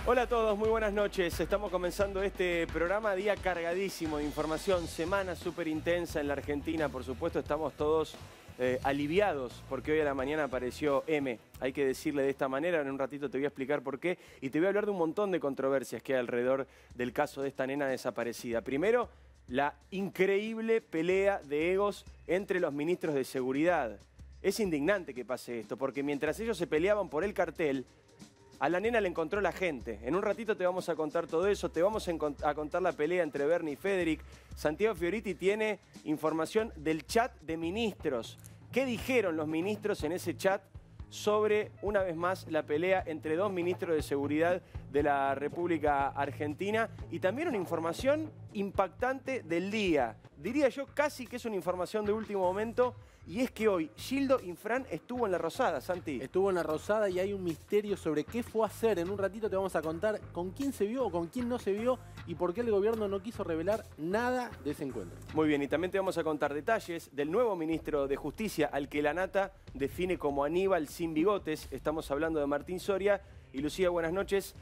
Hola a todos, muy buenas noches. Estamos comenzando este programa, día cargadísimo de información, semana súper intensa en la Argentina. Por supuesto, estamos todos aliviados porque hoy a la mañana apareció M. Hay que decirle de esta manera, en un ratito te voy a explicar por qué. Y te voy a hablar de un montón de controversias que hay alrededor del caso de esta nena desaparecida. Primero, la increíble pelea de egos entre los ministros de seguridad. Es indignante que pase esto, porque mientras ellos se peleaban por el cartel, a la nena le encontró la gente. En un ratito te vamos a contar todo eso, te vamos a contar la pelea entre Bernie y Federic. Santiago Fioriti tiene información del chat de ministros. ¿Qué dijeron los ministros en ese chat sobre, una vez más, la pelea entre dos ministros de seguridad de la República Argentina? Y también una información impactante del día. Diría yo casi que es una información de último momento. Y es que hoy Gildo Infran estuvo en La Rosada, Santi. Estuvo en La Rosada y hay un misterio sobre qué fue a hacer. En un ratito te vamos a contar con quién se vio o con quién no se vio y por qué el gobierno no quiso revelar nada de ese encuentro. Muy bien, y también te vamos a contar detalles del nuevo ministro de Justicia, al que la nata define como Aníbal sin bigotes. Estamos hablando de Martín Soria. Y Lucía, buenas noches.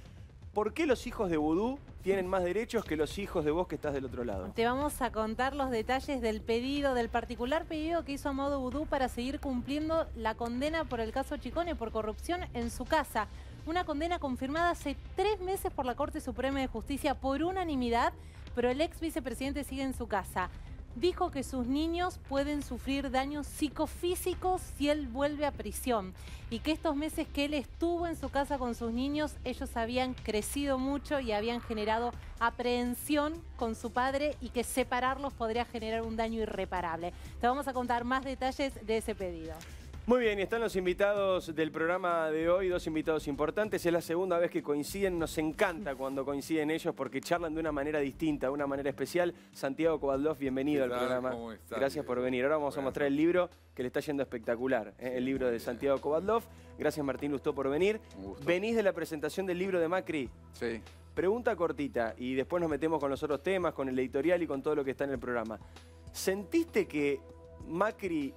¿Por qué los hijos de Vudú tienen más derechos que los hijos de vos que estás del otro lado? Te vamos a contar los detalles del pedido, del particular pedido que hizo Modo Vudú para seguir cumpliendo la condena por el caso Chicone por corrupción en su casa. Una condena confirmada hace 3 meses por la Corte Suprema de Justicia por unanimidad, pero el ex vicepresidente sigue en su casa. Dijo que sus niños pueden sufrir daños psicofísicos si él vuelve a prisión y que estos meses que él estuvo en su casa con sus niños, ellos habían crecido mucho y habían generado aprehensión con su padre y que separarlos podría generar un daño irreparable. Te vamos a contar más detalles de ese pedido. Muy bien, y están los invitados del programa de hoy, dos invitados importantes. Es la segunda vez que coinciden, nos encanta cuando coinciden ellos porque charlan de una manera distinta, de una manera especial. Santiago Kovaldov, bienvenido al programa. ¿Cómo estás? Gracias por venir. Ahora vamos a mostrar el libro que le está yendo espectacular, el libro de Santiago Kovaldov. Gracias Martín Lustó por venir. Un gusto. Venís de la presentación del libro de Macri. Sí. Pregunta cortita y después nos metemos con los otros temas, con el editorial y con todo lo que está en el programa. ¿Sentiste que Macri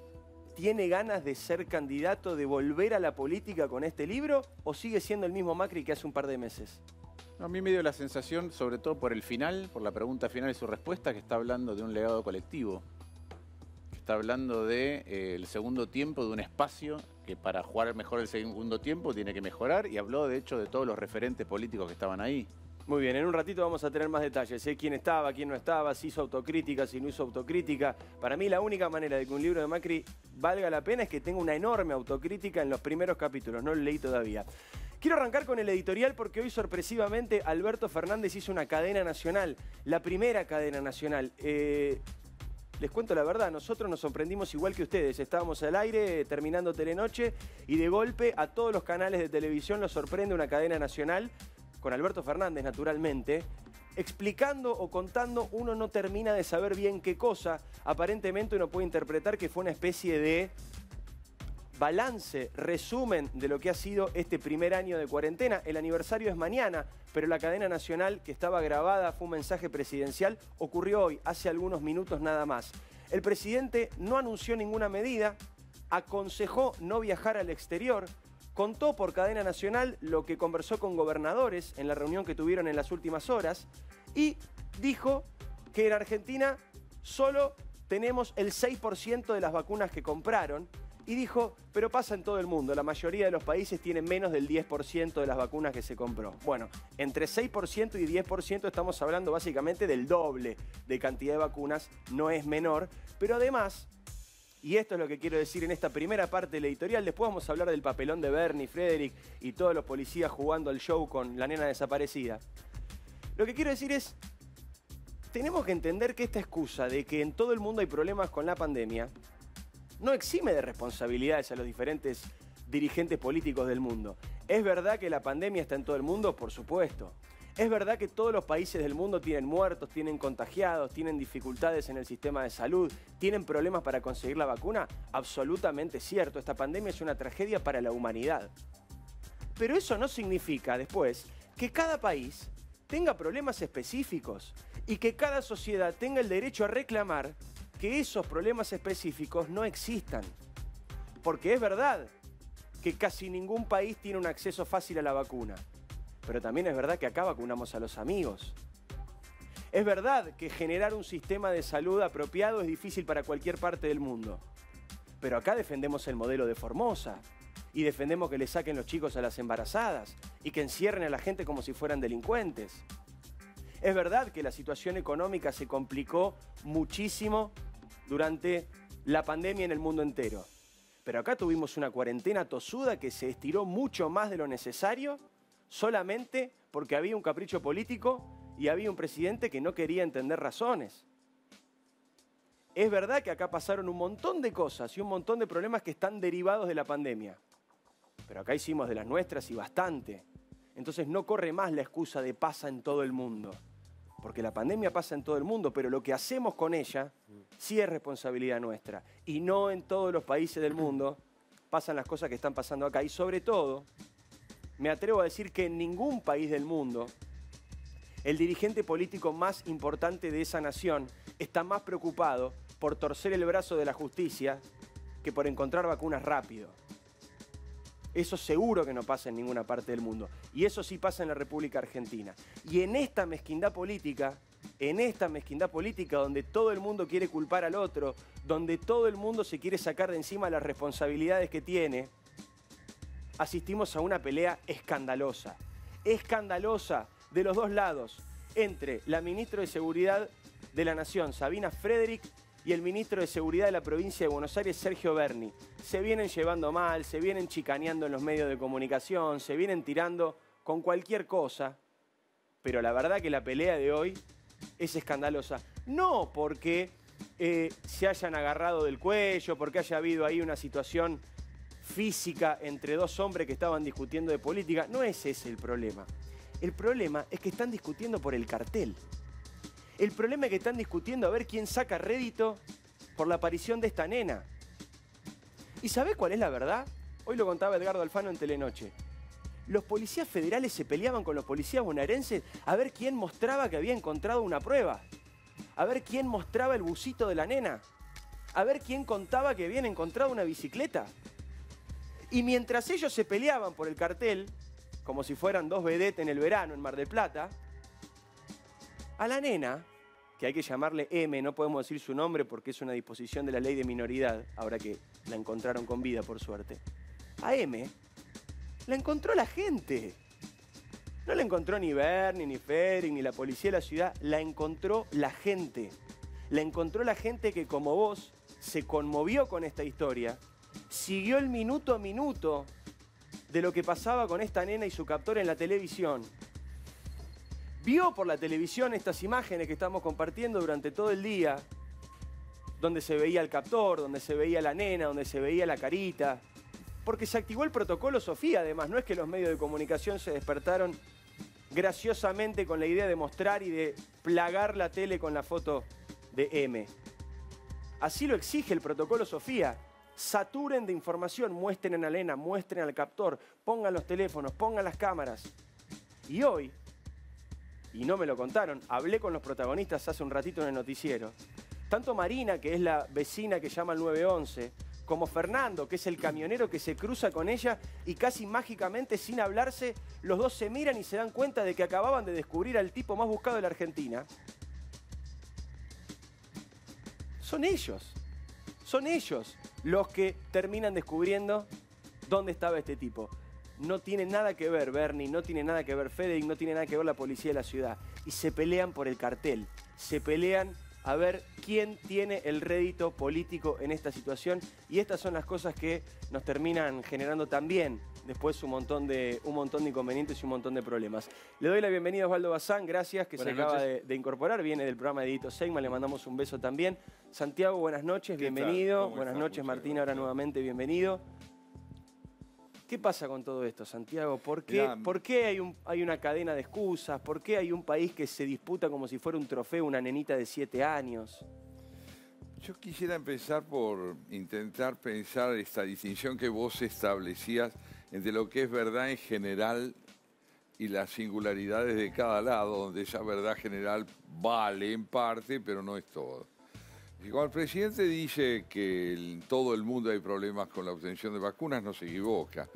tiene ganas de ser candidato, de volver a la política con este libro, o sigue siendo el mismo Macri que hace un par de meses? A mí me dio la sensación, sobre todo por el final, por la pregunta final y su respuesta, que está hablando de un legado colectivo. Que está hablando de el segundo tiempo, de un espacio que para jugar mejor el segundo tiempo tiene que mejorar, y habló de hecho de todos los referentes políticos que estaban ahí. Muy bien, en un ratito vamos a tener más detalles, quién estaba, quién no estaba, si hizo autocrítica, si no hizo autocrítica. Para mí la única manera de que un libro de Macri valga la pena es que tenga una enorme autocrítica en los primeros capítulos, no lo leí todavía. Quiero arrancar con el editorial porque hoy sorpresivamente Alberto Fernández hizo una cadena nacional, la primera cadena nacional. Les cuento la verdad, nosotros nos sorprendimos igual que ustedes. Estábamos al aire terminando Telenoche y de golpe a todos los canales de televisión los sorprende una cadena nacional, con Alberto Fernández naturalmente, explicando o contando, uno no termina de saber bien qué cosa. Aparentemente uno puede interpretar que fue una especie de balance, resumen de lo que ha sido este primer año de cuarentena. El aniversario es mañana, pero la cadena nacional que estaba grabada, fue un mensaje presidencial, ocurrió hoy, hace algunos minutos nada más. El presidente no anunció ninguna medida, aconsejó no viajar al exterior, contó por cadena nacional lo que conversó con gobernadores en la reunión que tuvieron en las últimas horas y dijo que en Argentina solo tenemos el 6% de las vacunas que compraron. Y dijo, pero pasa en todo el mundo, la mayoría de los países tienen menos del 10% de las vacunas que se compró. Bueno, entre 6% y 10% estamos hablando básicamente del doble de cantidad de vacunas, no es menor, pero además, y esto es lo que quiero decir en esta primera parte del editorial, después vamos a hablar del papelón de Bernie, Federic y todos los policías jugando al show con la nena desaparecida. Lo que quiero decir es, tenemos que entender que esta excusa de que en todo el mundo hay problemas con la pandemia no exime de responsabilidades a los diferentes dirigentes políticos del mundo. ¿Es verdad que la pandemia está en todo el mundo? Por supuesto. ¿Es verdad que todos los países del mundo tienen muertos, tienen contagiados, tienen dificultades en el sistema de salud, tienen problemas para conseguir la vacuna? Absolutamente cierto. Esta pandemia es una tragedia para la humanidad. Pero eso no significa, después, que cada país tenga problemas específicos y que cada sociedad tenga el derecho a reclamar que esos problemas específicos no existan. Porque es verdad que casi ningún país tiene un acceso fácil a la vacuna. pero también es verdad que acá vacunamos a los amigos. Es verdad que generar un sistema de salud apropiado es difícil para cualquier parte del mundo, pero acá defendemos el modelo de Formosa y defendemos que le saquen los chicos a las embarazadas y que encierren a la gente como si fueran delincuentes. Es verdad que la situación económica se complicó muchísimo durante la pandemia en el mundo entero, pero acá tuvimos una cuarentena tosuda que se estiró mucho más de lo necesario solamente porque había un capricho político y había un presidente que no quería entender razones. Es verdad que acá pasaron un montón de cosas y un montón de problemas que están derivados de la pandemia, pero acá hicimos de las nuestras y bastante. Entonces no corre más la excusa de pasa en todo el mundo, porque la pandemia pasa en todo el mundo, pero lo que hacemos con ella sí es responsabilidad nuestra. Y no en todos los países del mundo pasan las cosas que están pasando acá. Y sobre todo, me atrevo a decir que en ningún país del mundo el dirigente político más importante de esa nación está más preocupado por torcer el brazo de la justicia que por encontrar vacunas rápido. Eso seguro que no pasa en ninguna parte del mundo. Y eso sí pasa en la República Argentina. Y en esta mezquindad política donde todo el mundo quiere culpar al otro, donde todo el mundo se quiere sacar de encima las responsabilidades que tiene, asistimos a una pelea escandalosa. Escandalosa de los dos lados, entre la ministra de Seguridad de la Nación, Sabina Frederick, y el ministro de Seguridad de la provincia de Buenos Aires, Sergio Berni. Se vienen llevando mal, se vienen chicaneando en los medios de comunicación, se vienen tirando con cualquier cosa, pero la verdad que la pelea de hoy es escandalosa. No porque se hayan agarrado del cuello, porque haya habido ahí una situación física entre dos hombres que estaban discutiendo de política. No es ese el problema. El problema es que están discutiendo por el cartel. El problema es que están discutiendo a ver quién saca rédito por la aparición de esta nena. ¿Y sabés cuál es la verdad? Hoy lo contaba Edgardo Alfano en Telenoche. Los policías federales se peleaban con los policías bonaerenses a ver quién mostraba que había encontrado una prueba. A ver quién mostraba el busito de la nena. A ver quién contaba que habían encontrado una bicicleta. Y mientras ellos se peleaban por el cartel, como si fueran dos vedettes en el verano en Mar del Plata, a la nena, que hay que llamarle M, no podemos decir su nombre porque es una disposición de la ley de minoridad, ahora que la encontraron con vida, por suerte. A M la encontró la gente. No la encontró ni Berni, ni Federic, ni la policía de la ciudad, la encontró la gente. La encontró la gente que, como vos, se conmovió con esta historia, siguió el minuto a minuto de lo que pasaba con esta nena y su captor en la televisión. Vio por la televisión estas imágenes que estamos compartiendo durante todo el día, donde se veía el captor, donde se veía la nena, donde se veía la carita, porque se activó el protocolo Sofía, además. No es que los medios de comunicación se despertaron graciosamente con la idea de mostrar y de plagar la tele con la foto de M. Así lo exige el protocolo Sofía. Saturen de información, muestren a la nena, muestren al captor, pongan los teléfonos, pongan las cámaras. Y hoy, y no me lo contaron, hablé con los protagonistas hace un ratito en el noticiero, tanto Marina, que es la vecina que llama al 911, como Fernando, que es el camionero que se cruza con ella y casi mágicamente, sin hablarse, los dos se miran y se dan cuenta de que acababan de descubrir al tipo más buscado de la Argentina. Son ellos los que terminan descubriendo dónde estaba este tipo. No tiene nada que ver Berni, no tiene nada que ver Federic, no tiene nada que ver la policía de la ciudad. Y se pelean por el cartel, se pelean a ver quién tiene el rédito político en esta situación. Y estas son las cosas que nos terminan generando también después un montón de inconvenientes y un montón de problemas. Le doy la bienvenida a Osvaldo Bazán, gracias, que buenas se acaba de incorporar, viene del programa de Edito Seigman, le mandamos un beso también. Santiago, buenas noches, bienvenido. Buenas noches, Martín, ahora nuevamente bienvenido. ¿Qué pasa con todo esto, Santiago? ¿Por qué hay una cadena de excusas? ¿Por qué hay un país que se disputa como si fuera un trofeo una nenita de 7 años? Yo quisiera empezar por intentar pensar esta distinción que vos establecías entre lo que es verdad en general y las singularidades de cada lado, donde esa verdad general vale en parte, pero no es todo. Y cuando el presidente dice que en todo el mundo hay problemas con la obtención de vacunas, no se equivoca.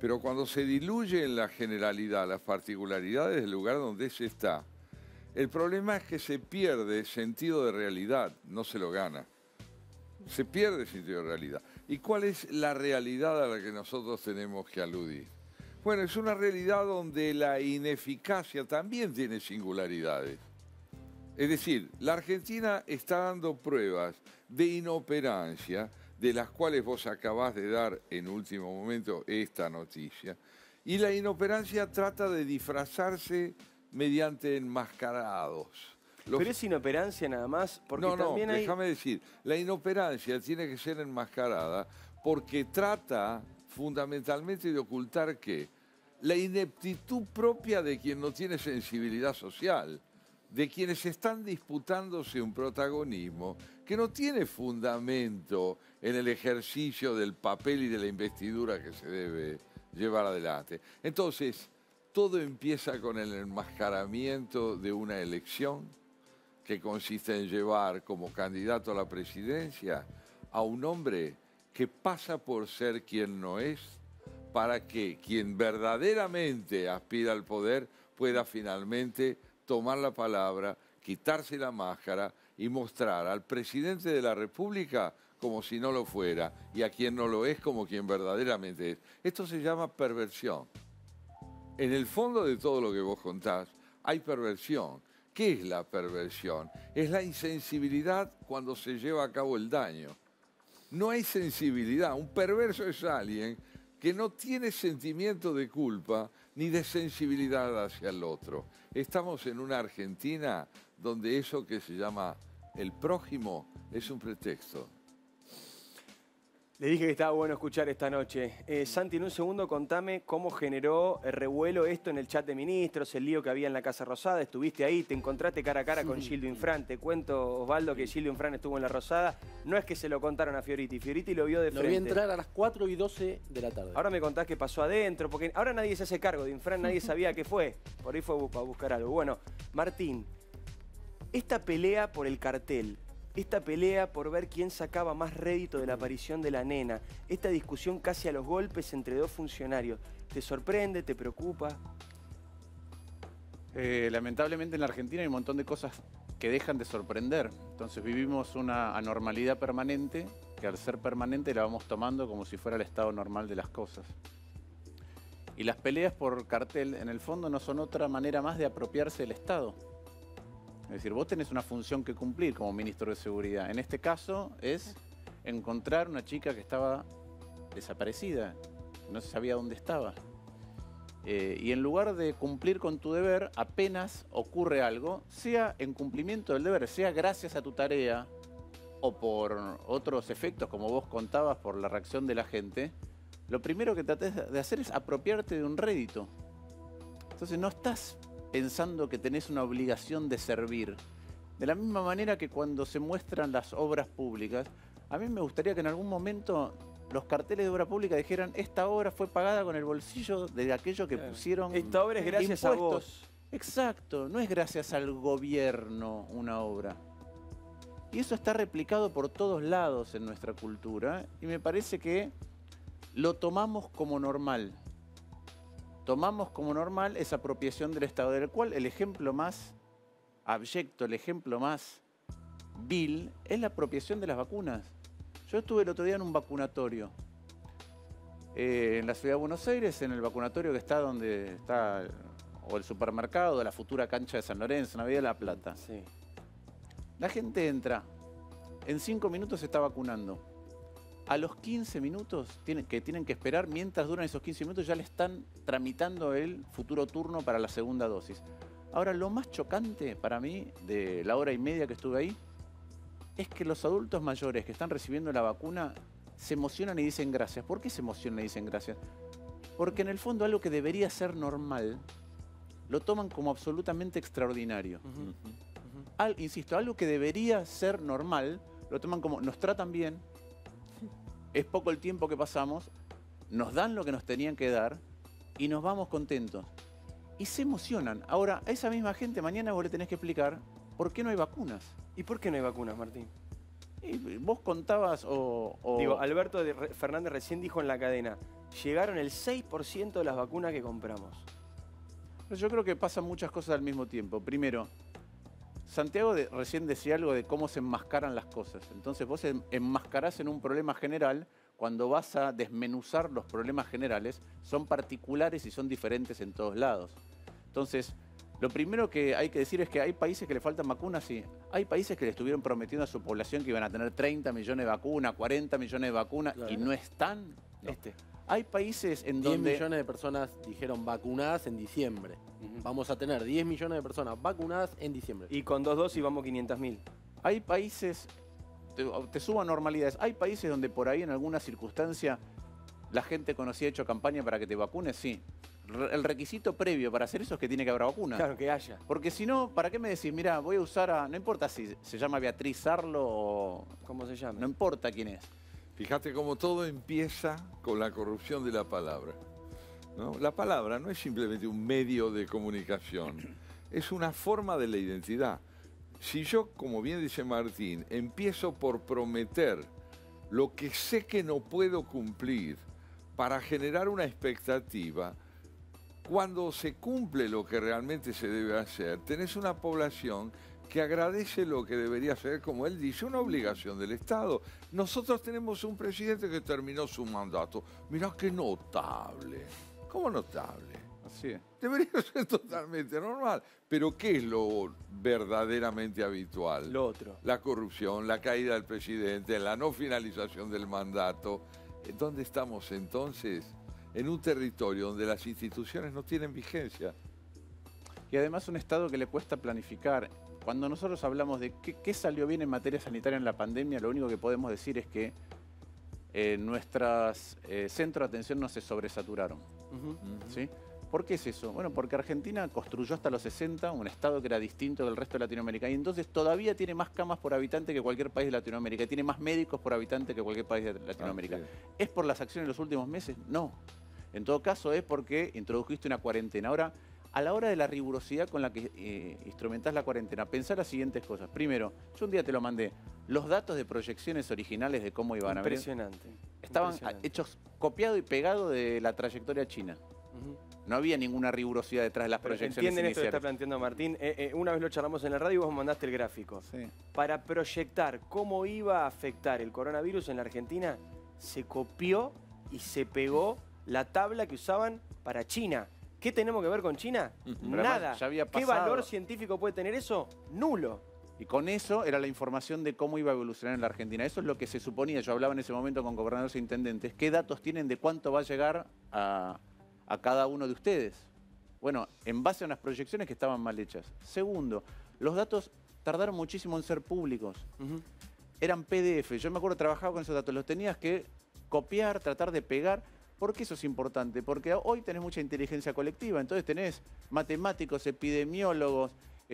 Pero cuando se diluye en la generalidad las particularidades del lugar donde se está, el problema es que se pierde sentido de realidad, no se lo gana. Se pierde sentido de realidad. ¿Y cuál es la realidad a la que nosotros tenemos que aludir? Bueno, es una realidad donde la ineficacia también tiene singularidades. Es decir, la Argentina está dando pruebas de inoperancia, de las cuales vos acabás de dar en último momento esta noticia, y la inoperancia trata de disfrazarse mediante enmascarados. Pero es inoperancia nada más, porque No, también hay... déjame decir, la inoperancia tiene que ser enmascarada porque trata fundamentalmente de ocultar ¿qué? La ineptitud propia de quien no tiene sensibilidad social, de quienes están disputándose un protagonismo que no tiene fundamento en el ejercicio del papel y de la investidura que se debe llevar adelante. Entonces, todo empieza con el enmascaramiento de una elección que consiste en llevar como candidato a la presidencia a un hombre que pasa por ser quien no es, para que quien verdaderamente aspira al poder pueda finalmente tomar la palabra, quitarse la máscara y mostrar al presidente de la República como si no lo fuera y a quien no lo es como quien verdaderamente es. Esto se llama perversión. En el fondo de todo lo que vos contás hay perversión. ¿Qué es la perversión? Es la insensibilidad cuando se lleva a cabo el daño. No hay sensibilidad. Un perverso es alguien que no tiene sentimiento de culpa ni de sensibilidad hacia el otro. Estamos en una Argentina donde eso que se llama el prójimo es un pretexto. Le dije que estaba bueno escuchar esta noche. Santi, en un segundo contame cómo generó el revuelo esto en el chat de ministros, el lío que había en la Casa Rosada. Estuviste ahí, te encontraste cara a cara con Gildo Infran. Te cuento, Osvaldo, que Gildo Infran estuvo en la Rosada. No es que se lo contaron a Fioriti, Fioriti lo vio de frente. Lo vi entrar a las 4:12 de la tarde. Ahora me contás qué pasó adentro, porque ahora nadie se hace cargo de Infran, nadie sabía qué fue. Por ahí fue a buscar algo. Bueno, Martín, esta pelea por el cartel, esta pelea por ver quién sacaba más rédito de la aparición de la nena, esta discusión casi a los golpes entre dos funcionarios, ¿te sorprende, te preocupa? Lamentablemente en la Argentina hay un montón de cosas que dejan de sorprender. Entonces vivimos una anormalidad permanente que al ser permanente la vamos tomando como si fuera el estado normal de las cosas. Y las peleas por cartel en el fondo no son otra manera más de apropiarse del Estado. Es decir, vos tenés una función que cumplir como ministro de Seguridad. En este caso es encontrar una chica que estaba desaparecida, no se sabía dónde estaba. Y en lugar de cumplir con tu deber, apenas ocurre algo, sea en cumplimiento del deber, sea gracias a tu tarea o por otros efectos, como vos contabas, por la reacción de la gente, lo primero que tratés de hacer es apropiarte de un rédito. Entonces no estás pensando que tenés una obligación de servir. De la misma manera que cuando se muestran las obras públicas, a mí me gustaría que en algún momento los carteles de obra pública dijeran: esta obra fue pagada con el bolsillo de aquello que pusieron. Esta obra es gracias a vos. Exacto, no es gracias al gobierno una obra. Y eso está replicado por todos lados en nuestra cultura y me parece que lo tomamos como normal. Tomamos como normal esa apropiación del Estado, del cual el ejemplo más abyecto, el ejemplo más vil, es la apropiación de las vacunas. Yo estuve el otro día en un vacunatorio, en la ciudad de Buenos Aires, en el vacunatorio que está donde está o el supermercado de la futura cancha de San Lorenzo, en la Avenida de La Plata. Sí. La gente entra, en 5 minutos se está vacunando. A los 15 minutos que tienen que esperar, mientras duran esos 15 minutos, ya le están tramitando el futuro turno para la segunda dosis. Ahora, lo más chocante para mí, de la hora y media que estuve ahí, es que los adultos mayores que están recibiendo la vacuna se emocionan y dicen gracias. ¿Por qué se emocionan y dicen gracias? Porque en el fondo algo que debería ser normal, lo toman como absolutamente extraordinario. Insisto, algo que debería ser normal, lo toman como nos tratan bien, es poco el tiempo que pasamos, nos dan lo que nos tenían que dar y nos vamos contentos. Y se emocionan. Ahora, a esa misma gente mañana vos le tenés que explicar por qué no hay vacunas. ¿Y por qué no hay vacunas, Martín? Y vos contabas Digo, Alberto Fernández recién dijo en la cadena, llegaron el 6% de las vacunas que compramos. Pero yo creo que pasan muchas cosas al mismo tiempo. Primero, Santiago recién decía algo de cómo se enmascaran las cosas. Entonces vos enmascarás en un problema general, cuando vas a desmenuzar los problemas generales, son particulares y son diferentes en todos lados. Entonces, lo primero que hay que decir es que hay países que le faltan vacunas, sí. Hay países que le estuvieron prometiendo a su población que iban a tener 30 millones de vacunas, 40 millones de vacunas, Claro. y no están. No. Este. Hay países en 10 donde... millones de personas dijeron vacunadas en diciembre. Vamos a tener 10 millones de personas vacunadas en diciembre. Y con 2 dosis vamos 500.000. Hay países, te subo a normalidades, hay países donde por ahí en alguna circunstancia la gente conocía hecho campaña para que te vacunes, sí. El requisito previo para hacer eso es que tiene que haber vacuna. Claro, que haya. Porque si no, ¿para qué me decís? Mira, voy a usar a... No importa si se llama Beatriz Arlo o... ¿Cómo se llama? No importa quién es. Fíjate cómo todo empieza con la corrupción de la palabra, ¿no? La palabra no es simplemente un medio de comunicación, es una forma de la identidad. Si yo, como bien dice Martín, empiezo por prometer lo que sé que no puedo cumplir para generar una expectativa, cuando se cumple lo que realmente se debe hacer, tenés una población que agradece lo que debería ser, como él dice, una obligación del Estado. Nosotros tenemos un presidente que terminó su mandato. Mirá qué notable. ¿Cómo notable? Así es. Debería ser totalmente normal. Pero ¿qué es lo verdaderamente habitual? Lo otro. La corrupción, la caída del presidente, la no finalización del mandato. ¿Dónde estamos entonces? En un territorio donde las instituciones no tienen vigencia. Y además un Estado que le cuesta planificar. Cuando nosotros hablamos de qué salió bien en materia sanitaria en la pandemia, lo único que podemos decir es que nuestros centros de atención no se sobresaturaron. ¿Sí? ¿Por qué es eso? Bueno, porque Argentina construyó hasta los 60 un Estado que era distinto del resto de Latinoamérica y entonces todavía tiene más camas por habitante que cualquier país de Latinoamérica, tiene más médicos por habitante que cualquier país de Latinoamérica. ¿Es por las acciones de los últimos meses? No. En todo caso es porque introdujiste una cuarentena. Ahora, a la hora de la rigurosidad con la que instrumentás la cuarentena, pensá las siguientes cosas. Primero, yo un día te lo mandé, los datos de proyecciones originales de cómo iban a venir Impresionante. estaban hechos copiado y pegado de la trayectoria china. No había ninguna rigurosidad detrás de las Pero proyecciones entienden esto que está iniciales. planteando Martín. Una vez lo charlamos en la radio y vos me mandaste el gráfico. Sí. Para proyectar cómo iba a afectar el coronavirus en la Argentina, se copió y se pegó la tabla que usaban para China. ¿Qué tenemos que ver con China? Pero Nada. además ya había ¿Qué pasado. valor científico puede tener eso? Nulo. Y con eso era la información de cómo iba a evolucionar en la Argentina. Eso es lo que se suponía. Yo hablaba en ese momento con gobernadores e intendentes. ¿Qué datos tienen de cuánto va a llegar a cada uno de ustedes? Bueno, en base a unas proyecciones que estaban mal hechas. Segundo, los datos tardaron muchísimo en ser públicos. Eran PDF. Yo me acuerdo, trabajaba con esos datos. Los tenías que copiar, tratar de pegar. ¿Por qué eso es importante? Porque hoy tenés mucha inteligencia colectiva. Entonces tenés matemáticos, epidemiólogos,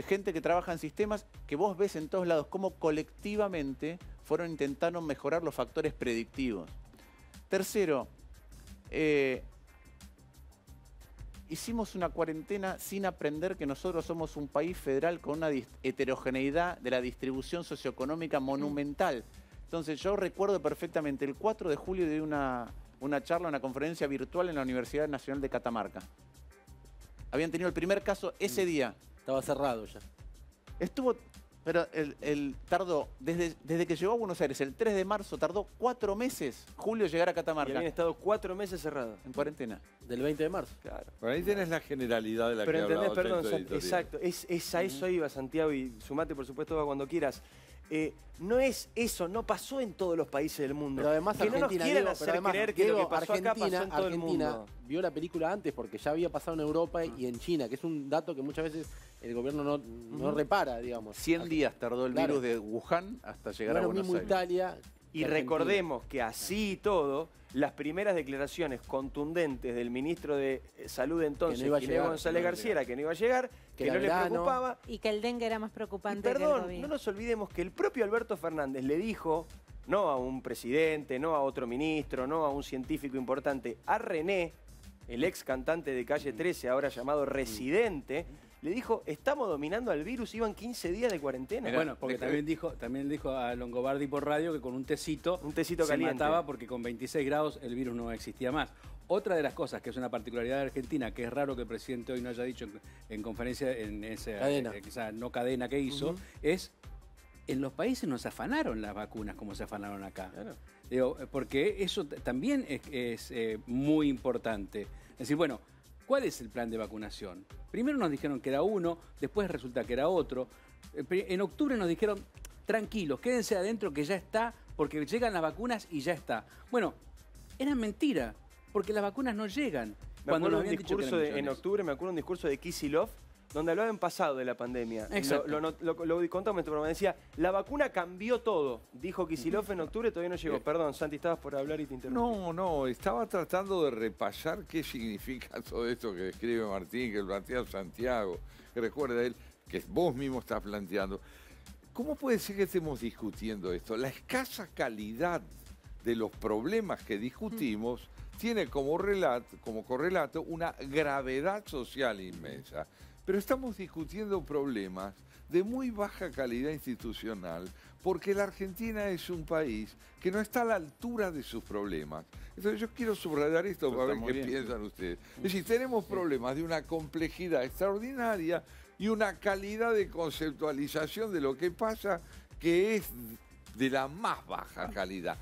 gente que trabaja en sistemas que vos ves en todos lados cómo colectivamente fueron intentando mejorar los factores predictivos. Tercero, hicimos una cuarentena sin aprender que nosotros somos un país federal con una heterogeneidad de la distribución socioeconómica monumental. Entonces yo recuerdo perfectamente el 4 de julio de una charla, una conferencia virtual en la Universidad Nacional de Catamarca. Habían tenido el primer caso ese día. Estaba cerrado ya. Estuvo, pero tardó, desde que llegó a Buenos Aires, el 3 de marzo, tardó 4 meses, Julio, llegar a Y Catamarca. habían estado 4 meses cerrados. En cuarentena. Del 20 de marzo. Claro. Por ahí tenés la generalidad de la Pero que entendés, hablaba perdón, Centro Editorial. exacto, es a eso iba, Santiago, y sumate por supuesto va cuando quieras. No es eso, no pasó en todos los países del mundo. Pero además que no nos Argentina, quieran Diego, hacer pero además, creer que lo que Diego, pasó acá pasó en todo el Argentina mundo. vio la película antes porque ya había pasado en Europa y en China, que es un dato que muchas veces el gobierno no repara, digamos. 100 días tardó el Claro. virus de Wuhan hasta llegar Bueno, a Buenos mismo Aires. Italia. Y recordemos que así y todo, las primeras declaraciones contundentes del ministro de Salud entonces, Que no iba a Ginés llegar, González que no iba a García, era que no iba a llegar, que era no le verano. preocupaba. Y que el dengue era más Y preocupante que el perdón, COVID. no nos olvidemos que el propio Alberto Fernández le dijo, no a un presidente, no a otro ministro, no a un científico importante, a René, el ex cantante de Calle 13, ahora llamado Residente, le dijo, estamos dominando al virus, iban 15 días de cuarentena. Bueno, porque también dijo a Longobardi por radio que con un tecito se caliente mataba porque con 26 grados el virus no existía más. Otra de las cosas que es una particularidad de Argentina, que es raro que el presidente hoy no haya dicho en conferencia, en esa quizá no cadena que hizo, es en los países no se afanaron las vacunas como se afanaron acá. Claro. Digo, porque eso también es muy importante. Es decir, bueno, ¿cuál es el plan de vacunación? Primero nos dijeron que era uno, después resulta que era otro. En octubre nos dijeron, tranquilos, quédense adentro que ya está, porque llegan las vacunas y ya está. Bueno, era mentira, porque las vacunas no llegan. Cuando nos habían dicho que en octubre me acuerdo un discurso de Kicillof donde hablaban pasado de la pandemia. Lo contamos, pero me decía, la vacuna cambió todo, dijo Kicillof en octubre, todavía no llegó. Perdón, Santi, estabas por hablar y te interrumpí. No, estaba tratando de repasar qué significa todo esto que describe Martín, que plantea Santiago, que recuerda él, que vos mismo estás planteando. ¿Cómo puede ser que estemos discutiendo esto? La escasa calidad de los problemas que discutimos tiene como correlato una gravedad social inmensa. Pero estamos discutiendo problemas de muy baja calidad institucional porque la Argentina es un país que no está a la altura de sus problemas. Entonces yo quiero subrayar esto para ver qué piensan ustedes. Es decir, tenemos problemas de una complejidad extraordinaria y una calidad de conceptualización de lo que pasa que es de la más baja calidad.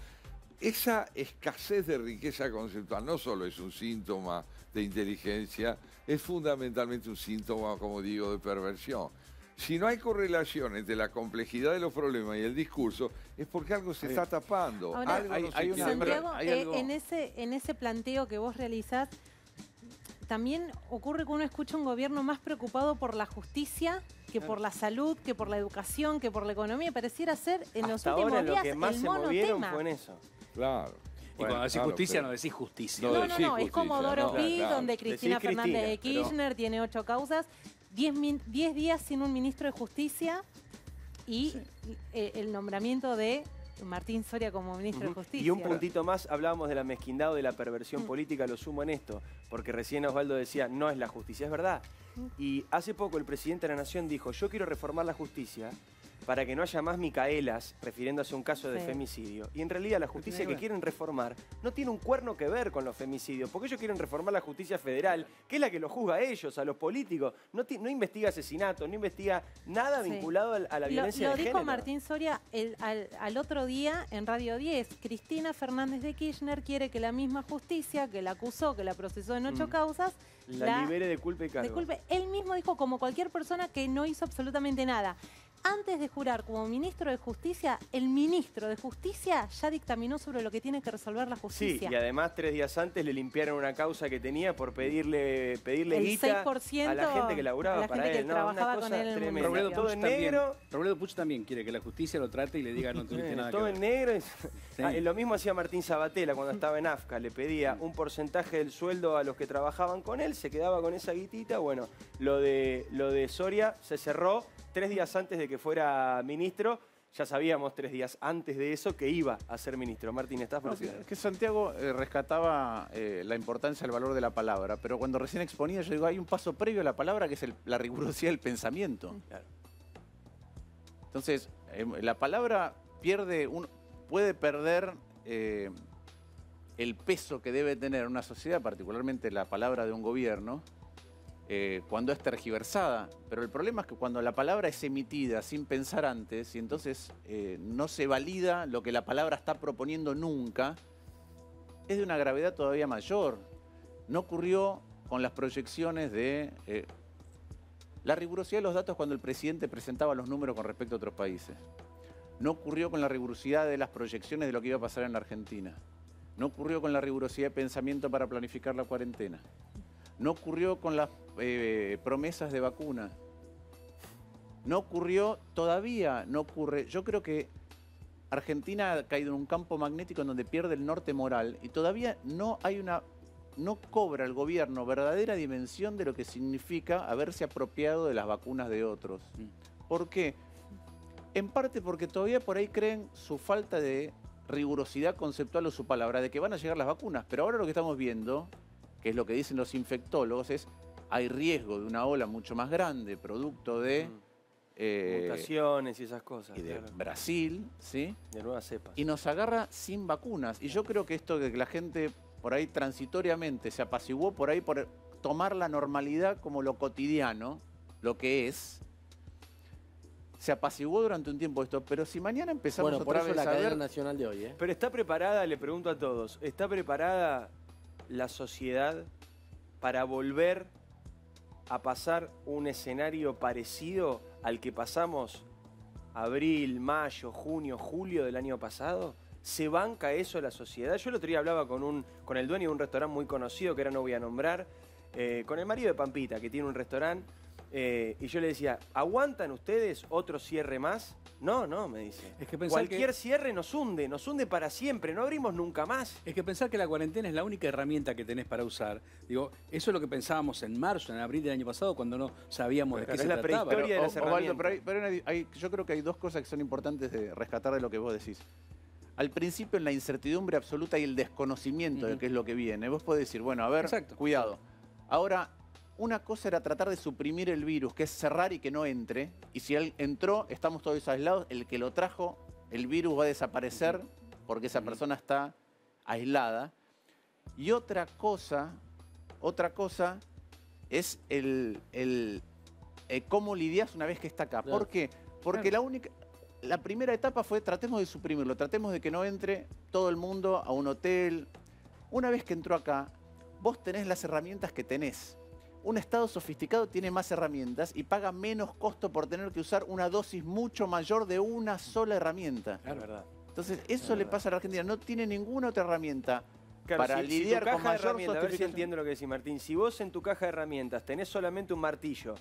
Esa escasez de riqueza conceptual no solo es un síntoma de inteligencia, es fundamentalmente un síntoma, como digo, de perversión. Si no hay correlación entre la complejidad de los problemas y el discurso, es porque algo se está tapando. Ahora, Santiago, en ese planteo que vos realizás, también ocurre que uno escucha un gobierno más preocupado por la justicia que por la salud, que por la educación, que por la economía. Pareciera ser en los últimos días lo que más el se movieron monotema. fue en eso. Claro. Y cuando decís justicia, no decís justicia. No, es como Doro Pi, donde Cristina Decís Fernández de Cristina, Kirchner tiene 8 causas, 10 días sin un ministro de Justicia y el nombramiento de Martín Soria como ministro de Justicia. Y un puntito más, hablábamos de la mezquindad o de la perversión política, lo sumo en esto, porque recién Osvaldo decía, no es la justicia, es verdad. Y hace poco el presidente de la Nación dijo, yo quiero reformar la justicia para que no haya más Micaelas, refiriéndose a un caso de femicidio. Y en realidad la justicia que quieren reformar no tiene un cuerno que ver con los femicidios, porque ellos quieren reformar la justicia federal, que es la que los juzga a ellos, a los políticos. No investiga asesinatos, no investiga nada vinculado a la violencia de género. Lo dijo Martín Soria al otro día en Radio 10. Cristina Fernández de Kirchner quiere que la misma justicia que la acusó, que la procesó en 8 causas, la libere de culpa y cargo. Él mismo dijo, como cualquier persona que no hizo absolutamente nada. Antes de jurar como ministro de Justicia, el ministro de Justicia ya dictaminó sobre lo que tiene que resolver la justicia. Sí, y además 3 días antes le limpiaron una causa que tenía por pedirle el guita 6% a la gente que laburaba a la para gente él. que trabajaba con él en el municipio. Todo en negro. Robledo Puch también quiere que la justicia lo trate y le diga no tuviste nada que todo ver. en negro. Lo mismo hacía Martín Sabatella cuando estaba en AFCA. Le pedía un porcentaje del sueldo a los que trabajaban con él, se quedaba con esa guitita. Bueno, lo de Soria se cerró 3 días antes de que fuera ministro. Ya sabíamos 3 días antes de eso que iba a ser ministro. Martín, ¿estás por decir? Que Santiago rescataba la importancia del valor de la palabra, pero cuando recién exponía yo digo, hay un paso previo a la palabra que es la rigurosidad del pensamiento. Claro. Entonces, la palabra puede perder el peso que debe tener una sociedad, particularmente la palabra de un gobierno, cuando es tergiversada. Pero el problema es que cuando la palabra es emitida sin pensar antes y entonces no se valida lo que la palabra está proponiendo nunca, es de una gravedad todavía mayor. No ocurrió con las proyecciones de la rigurosidad de los datos cuando el presidente presentaba los números con respecto a otros países. No ocurrió con la rigurosidad de las proyecciones de lo que iba a pasar en la Argentina. No ocurrió con la rigurosidad de pensamiento para planificar la cuarentena. No ocurrió con las promesas de vacuna. No ocurrió, todavía no ocurre. Yo creo que Argentina ha caído en un campo magnético en donde pierde el norte moral y todavía no cobra el gobierno verdadera dimensión de lo que significa haberse apropiado de las vacunas de otros. ¿Por qué? En parte porque todavía por ahí creen su falta de rigurosidad conceptual o su palabra de que van a llegar las vacunas. Pero ahora lo que estamos viendo, que es lo que dicen los infectólogos, es hay riesgo de una ola mucho más grande, producto de... mutaciones y esas cosas. y de claro. Brasil, ¿sí? De nuevas cepas. Y nos agarra sin vacunas. Y yo creo que esto de que la gente por ahí transitoriamente se apaciguó por ahí por tomar la normalidad como lo cotidiano, lo que es, se apaciguó durante un tiempo esto, pero si mañana empezamos Bueno, por otra eso vez la a cadena ver... nacional de hoy, ¿eh? Pero está preparada, le pregunto a todos, ¿está preparada la sociedad para volver a pasar un escenario parecido al que pasamos abril, mayo, junio, julio del año pasado? ¿Se banca eso la sociedad? Yo el otro día hablaba con el dueño de un restaurante muy conocido, que ahora no voy a nombrar, con el marido de Pampita, que tiene un restaurante, y yo le decía, ¿aguantan ustedes otro cierre más? No, me dice. Es que pensar cualquier cierre nos hunde para siempre, no abrimos nunca más. Es que pensar que la cuarentena es la única herramienta que tenés para usar. Digo, eso es lo que pensábamos en marzo, en abril del año pasado, cuando no sabíamos de qué Claro, se es la trataba. prehistoria de las Osvaldo, herramientas. pero yo creo que hay dos cosas que son importantes de rescatar de lo que vos decís. Al principio, en la incertidumbre absoluta y el desconocimiento de qué es lo que viene, vos podés decir, bueno, a ver, Exacto. cuidado. Ahora, una cosa era tratar de suprimir el virus, que es cerrar y que no entre. Y si él entró, estamos todos aislados. El que lo trajo, el virus va a desaparecer porque esa persona está aislada. Y otra cosa es cómo lidias una vez que está acá. Claro. ¿Por qué? Porque la primera etapa fue tratemos de suprimirlo, tratemos de que no entre todo el mundo a un hotel. Una vez que entró acá, vos tenés las herramientas que tenés. Un Estado sofisticado tiene más herramientas y paga menos costo por tener que usar una dosis mucho mayor de una sola herramienta. Es verdad. Entonces, eso le pasa a la Argentina. No tiene ninguna otra herramienta Claro, para si lidiar tu con caja de mayor herramientas, a ver si sofisticación. entiendo lo que decís, Martín. Si vos en tu caja de herramientas tenés solamente un martillo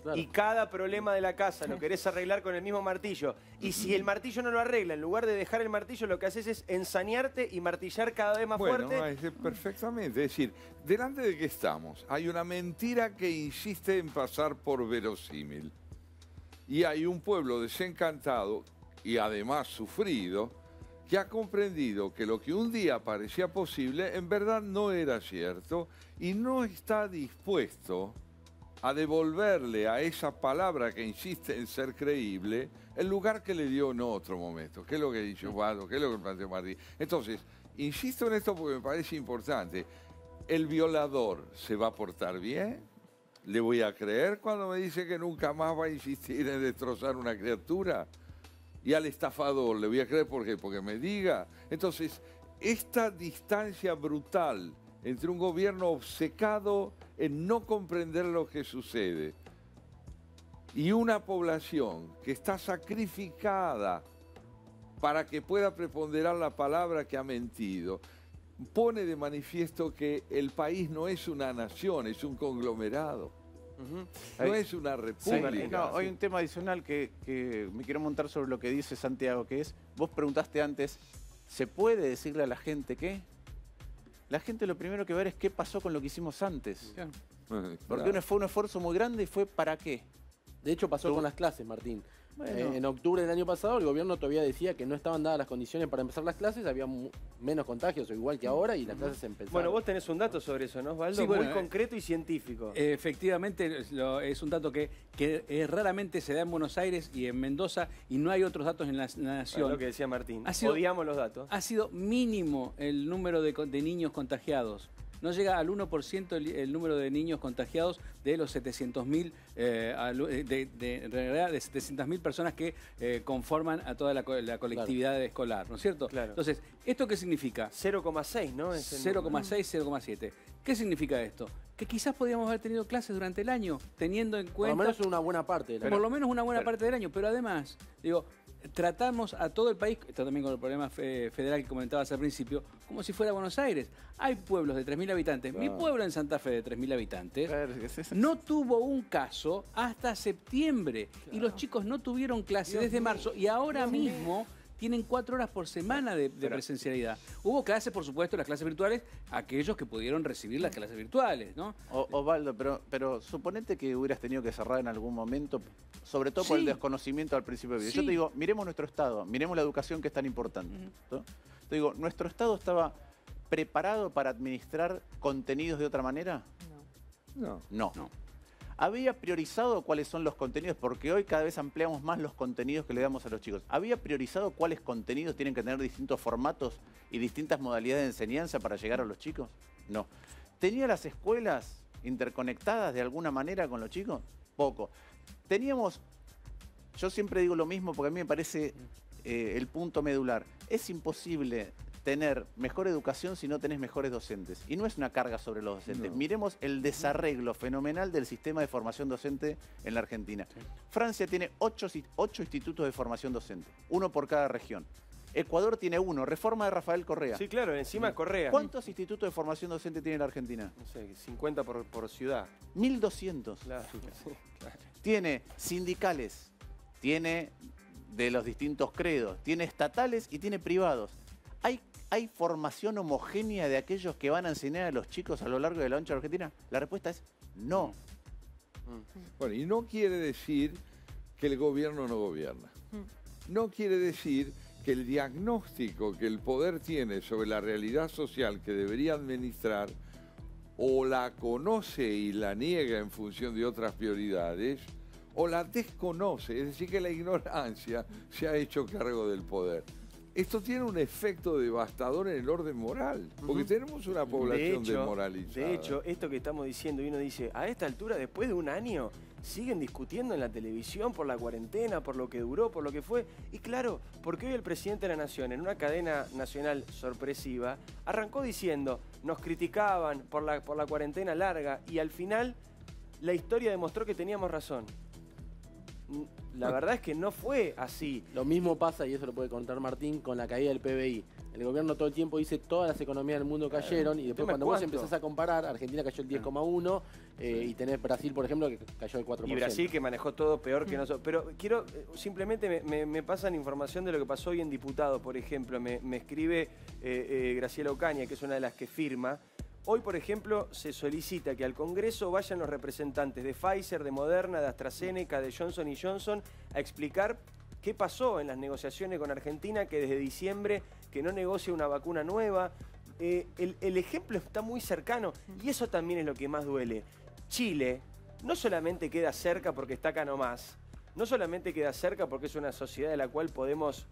Claro. y cada problema de la casa lo querés arreglar con el mismo martillo, y si el martillo no lo arregla, en lugar de dejar el martillo, lo que haces es ensañarte y martillar cada vez más Bueno, fuerte. perfectamente. Es decir, delante de qué estamos. Hay una mentira que insiste en pasar por verosímil. Y hay un pueblo desencantado y además sufrido que ha comprendido que lo que un día parecía posible en verdad no era cierto y no está dispuesto a devolverle a esa palabra que insiste en ser creíble el lugar que le dio en otro momento. ¿Qué es lo que ha dicho Osvaldo? ¿Qué es lo que planteó Martín? Entonces, insisto en esto porque me parece importante. ¿El violador se va a portar bien? ¿Le voy a creer cuando me dice que nunca más va a insistir en destrozar una criatura? Y al estafador le voy a creer porque me diga. Entonces, esta distancia brutal entre un gobierno obcecado en no comprender lo que sucede y una población que está sacrificada para que pueda preponderar la palabra que ha mentido, pone de manifiesto que el país no es una nación, es un conglomerado. No es una república. Hay un tema adicional que me quiero montar sobre lo que dice Santiago, que es, vos preguntaste antes, ¿se puede decirle a la gente qué? La gente lo primero que va a ver es qué pasó con lo que hicimos antes. Claro. Porque fue un esfuerzo muy grande y fue ¿para qué? De hecho, pasó con las clases, Martín. Bueno. En octubre del año pasado, el gobierno todavía decía que no estaban dadas las condiciones para empezar las clases, había menos contagios, o igual que ahora, y las clases empezaron. Bueno, vos tenés un dato sobre eso, ¿no, Osvaldo? Sí, bueno, muy concreto y científico. Efectivamente, es un dato que raramente se da en Buenos Aires y en Mendoza, y no hay otros datos en la nación. Bueno, lo que decía Martín. Ha sido- Odiamos los datos. Ha sido mínimo el número de niños contagiados. No llega al 1% el número de niños contagiados de los 700.000 en realidad de 700.000 personas que conforman a toda la colectividad escolar, ¿no es cierto? Claro. Entonces, ¿esto qué significa? 0,6, ¿no? Es el- 0,6, 0,7. ¿Qué significa esto? Que quizás podíamos haber tenido clases durante el año, teniendo en Por cuenta... lo menos una buena parte de la... por lo menos una buena parte del año, pero además, digo, tratamos a todo el país, esto también con el problema federal que comentabas al principio, como si fuera Buenos Aires. Hay pueblos de 3.000 habitantes. Mi pueblo en Santa Fe de 3.000 habitantes no tuvo un caso hasta septiembre. Y los chicos no tuvieron clase desde marzo y ahora mismo tienen 4 horas por semana de presencialidad. Hubo clases, por supuesto, las clases virtuales, aquellos que pudieron recibir las clases virtuales, ¿no? Osvaldo, pero suponete que hubieras tenido que cerrar en algún momento, sobre todo por Sí. el desconocimiento al principio del video. Sí. Yo te digo, miremos nuestro Estado, miremos la educación que es tan importante. ¿no? Te digo, ¿nuestro Estado estaba preparado para administrar contenidos de otra manera? No. No. ¿Había priorizado cuáles son los contenidos? Porque hoy cada vez ampliamos más los contenidos que le damos a los chicos. ¿Había priorizado cuáles contenidos tienen que tener distintos formatos y distintas modalidades de enseñanza para llegar a los chicos? No. ¿Tenía las escuelas interconectadas de alguna manera con los chicos? Poco. Teníamos, yo siempre digo lo mismo porque a mí me parece el punto medular. Es imposible tener mejor educación si no tenés mejores docentes. Y no es una carga sobre los docentes. No. Miremos el desarreglo fenomenal del sistema de formación docente en la Argentina. Francia tiene 8 institutos de formación docente, uno por cada región. Ecuador tiene 1, reforma de Rafael Correa. Sí, claro, encima Correa. ¿Cuántos institutos de formación docente tiene la Argentina? No sé, 50 por ciudad. 1200. Claro, sí, claro. Tiene sindicales, tiene de los distintos credos, tiene estatales y tiene privados. ¿Hay formación homogénea de aquellos que van a enseñar a los chicos a lo largo de la ancha de Argentina? La respuesta es no. Bueno, y no quiere decir que el gobierno no gobierna. No quiere decir que el diagnóstico que el poder tiene sobre la realidad social que debería administrar o la conoce y la niega en función de otras prioridades o la desconoce, es decir, que la ignorancia se ha hecho cargo del poder. Esto tiene un efecto devastador en el orden moral, porque tenemos una población desmoralizada. De hecho, esto que estamos diciendo, y uno dice, a esta altura, después de un año, siguen discutiendo en la televisión por la cuarentena, por lo que duró, por lo que fue. Y claro, porque hoy el presidente de la Nación, en una cadena nacional sorpresiva, arrancó diciendo, nos criticaban por la cuarentena larga, y al final la historia demostró que teníamos razón. La verdad es que no fue así. Lo mismo pasa, y eso lo puede contar Martín, con la caída del PBI. El gobierno todo el tiempo dice todas las economías del mundo cayeron y después cuando vos empezás a comparar, Argentina cayó el 10,1 y tenés Brasil, por ejemplo, que cayó el 4%. Y Brasil que manejó todo peor que nosotros. Pero quiero, simplemente me pasan información de lo que pasó hoy en Diputados, por ejemplo. Me escribe Graciela Ocaña, que es una de las que firma. Hoy, por ejemplo, se solicita que al Congreso vayan los representantes de Pfizer, de Moderna, de AstraZeneca, de Johnson & Johnson a explicar qué pasó en las negociaciones con Argentina, que desde diciembre que no negocia una vacuna nueva. El ejemplo está muy cercano y eso también es lo que más duele. Chile no solamente queda cerca porque está acá nomás, no solamente queda cerca porque es una sociedad de la cual podemos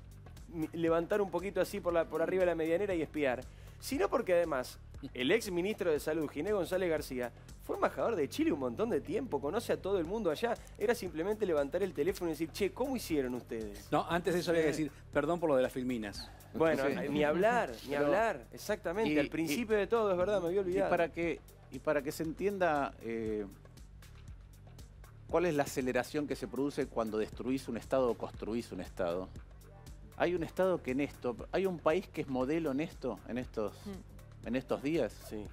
levantar un poquito así por arriba de la medianera y espiar, sino porque además el ex ministro de Salud, Giné González García, fue embajador de Chile un montón de tiempo, conoce a todo el mundo allá. Era simplemente levantar el teléfono y decir, che, ¿cómo hicieron ustedes? No, antes de eso había que decir, perdón por lo de las filminas. Bueno, ni hablar, exactamente. Al principio de todo, es verdad, me había olvidado. Y para que se entienda cuál es la aceleración que se produce cuando destruís un Estado o construís un Estado. Hay un Estado que hay un país que es modelo en estos días, Sí.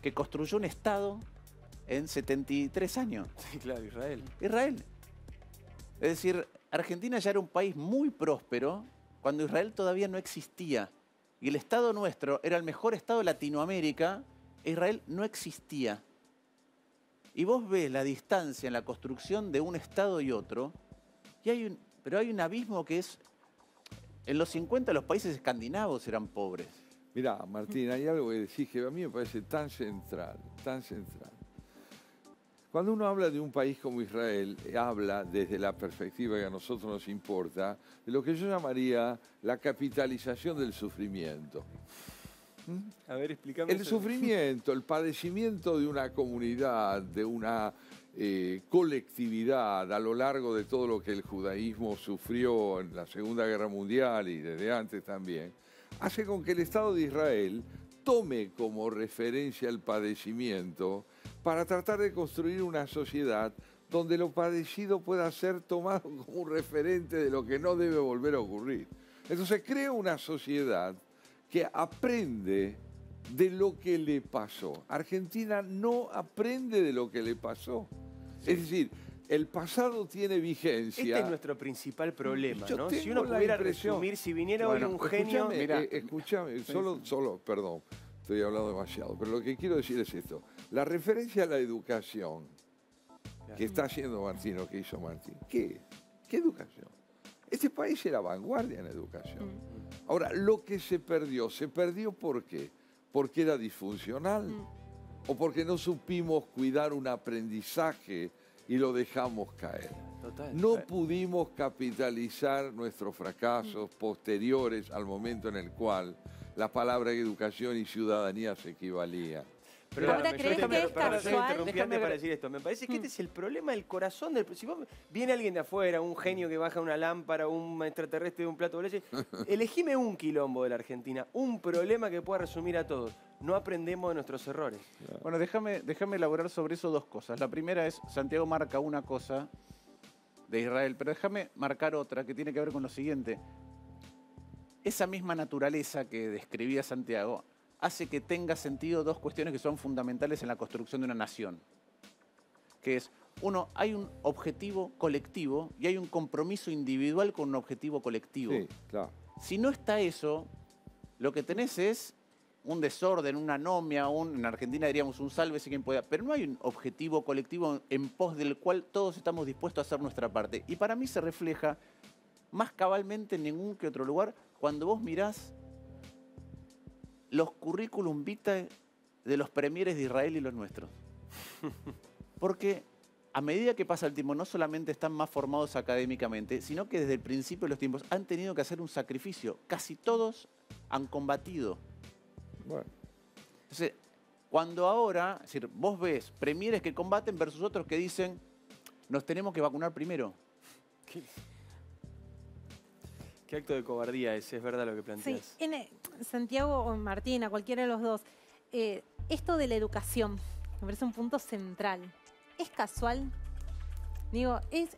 que construyó un Estado en 73 años. Sí, claro, Israel. Israel. Es decir, Argentina ya era un país muy próspero cuando Israel todavía no existía. Y el Estado nuestro era el mejor Estado de Latinoamérica, e Israel no existía. Y vos ves la distancia en la construcción de un Estado y otro, pero hay un abismo que es... En los 50 los países escandinavos eran pobres. Mirá, Martín, hay algo que decís que a mí me parece tan central, tan central. Cuando uno habla de un país como Israel, habla desde la perspectiva que a nosotros nos importa, de lo que yo llamaría la capitalización del sufrimiento. A ver, explícame. El sufrimiento, el padecimiento de una comunidad, de una colectividad a lo largo de todo lo que el judaísmo sufrió en la Segunda Guerra Mundial y desde antes también, hace con que el Estado de Israel tome como referencia el padecimiento para tratar de construir una sociedad donde lo padecido pueda ser tomado como un referente de lo que no debe volver a ocurrir. Entonces crea una sociedad que aprende de lo que le pasó. Argentina no aprende de lo que le pasó. Sí. Es decir, el pasado tiene vigencia. Este es nuestro principal problema, Yo ¿no? tengo Si uno la pudiera impresión- resumir, si viniera hoy un genio... Escúchame, perdón, estoy hablando demasiado, pero lo que quiero decir es esto. La referencia a la educación que está haciendo Martín, o que hizo Martín, ¿qué educación? Este país era vanguardia en educación. Ahora, lo que se perdió ¿por qué? Porque era disfuncional. o porque no supimos cuidar un aprendizaje y lo dejamos caer. Total. No pudimos capitalizar nuestros fracasos posteriores al momento en el cual la palabra educación y ciudadanía se equivalían. Pero ¿Ahora crees que es casual? Déjame para decir esto. Me parece que este es el problema del corazón del... Si viene alguien de afuera, un genio que baja una lámpara, un extraterrestre de un plato de leche, elegime un quilombo de la Argentina, un problema que pueda resumir a todos. No aprendemos de nuestros errores. Bueno, déjame elaborar sobre eso dos cosas. La primera es, Santiago marca una cosa de Israel, pero déjame marcar otra que tiene que ver con lo siguiente. Esa misma naturaleza que describía Santiago hace que tenga sentido dos cuestiones que son fundamentales en la construcción de una nación. Que es, uno, hay un objetivo colectivo y hay un compromiso individual con un objetivo colectivo. Sí, claro. Si no está eso, lo que tenés es un desorden, una anomia, en Argentina diríamos un sálvese quien pueda, pero no hay un objetivo colectivo en pos del cual todos estamos dispuestos a hacer nuestra parte. Y para mí se refleja más cabalmente en ningún que otro lugar cuando vos mirás los currículum vitae de los premieres de Israel y los nuestros. Porque a medida que pasa el tiempo, no solamente están más formados académicamente, sino que desde el principio de los tiempos han tenido que hacer un sacrificio. Casi todos han combatido. Bueno. Entonces, cuando ahora, es decir, vos ves premieres que combaten versus otros que dicen, nos tenemos que vacunar primero. Qué acto de cobardía ese, es verdad lo que planteas. Sí, Santiago o Martina, cualquiera de los dos, esto de la educación me parece un punto central. ¿Es casual? Digo, ¿es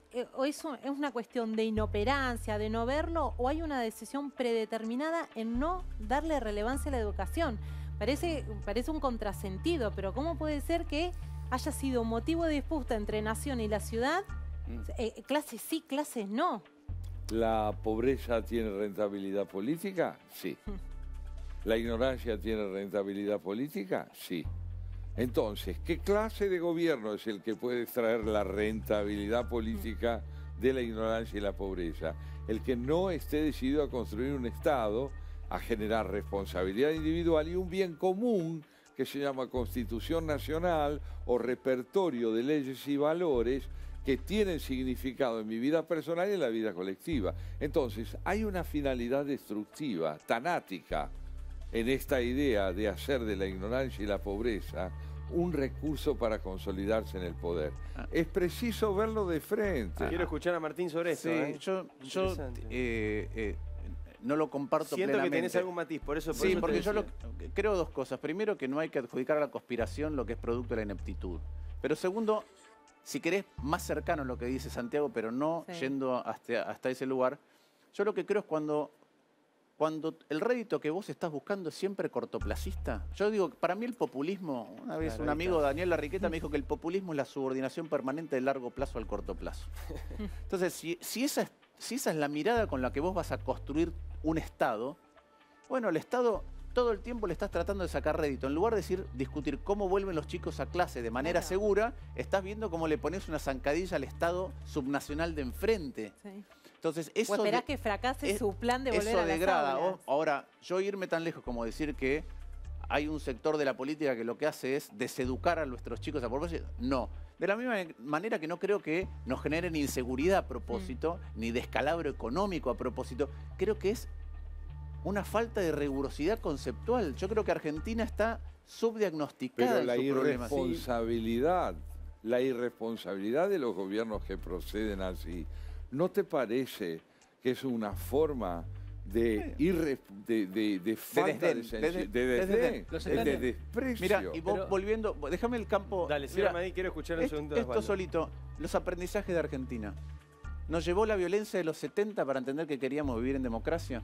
una cuestión de inoperancia, de no verlo, o hay una decisión predeterminada en no darle relevancia a la educación? Parece un contrasentido, pero ¿cómo puede ser que haya sido motivo de disputa entre nación y la ciudad? Clases sí, clases no. ¿La pobreza tiene rentabilidad política? Sí. ¿La ignorancia tiene rentabilidad política? Sí. Entonces, ¿qué clase de gobierno es el que puede extraer la rentabilidad política de la ignorancia y la pobreza? El que no esté decidido a construir un Estado, a generar responsabilidad individual y un bien común que se llama Constitución Nacional o repertorio de leyes y valores que tienen significado en mi vida personal y en la vida colectiva. Entonces, hay una finalidad destructiva, tanática, en esta idea de hacer de la ignorancia y la pobreza un recurso para consolidarse en el poder. Es preciso verlo de frente. Quiero escuchar a Martín sobre esto. Yo no lo comparto Siento plenamente. que tenés algún matiz, por eso Sí, porque te yo creo dos cosas. Primero, que no hay que adjudicar a la conspiración lo que es producto de la ineptitud. Pero segundo, si querés más cercano a lo que dice Santiago, pero no yendo hasta ese lugar, yo lo que creo es cuando el rédito que vos estás buscando es siempre cortoplacista. Yo digo, para mí el populismo, una vez un amigo, Daniel Larriqueta, me dijo que el populismo es la subordinación permanente del largo plazo al corto plazo. Entonces, si esa es la mirada con la que vos vas a construir un Estado, bueno, el Estado todo el tiempo le estás tratando de sacar rédito. En lugar de discutir cómo vuelven los chicos a clase de manera segura, estás viendo cómo le pones una zancadilla al Estado subnacional de enfrente. Sí. Entonces, eso o esperás que fracase su plan de volver a las degrada. aulas. Ahora, yo irme tan lejos como decir que hay un sector de la política que lo que hace es deseducar a nuestros chicos a propósito. No. De la misma manera que no creo que nos generen inseguridad a propósito, ni descalabro económico a propósito. Creo que es una falta de rigurosidad conceptual. Yo creo que Argentina está subdiagnosticada. Pero la irresponsabilidad de los gobiernos que proceden así, ¿no te parece que es una forma de falta de desprecio? Mira, y vos volviendo, déjame el campo. Dale, señor Madí, quiero escuchar un segundo. Esto solito, los aprendizajes de Argentina. Nos llevó la violencia de los 70 para entender que queríamos vivir en democracia.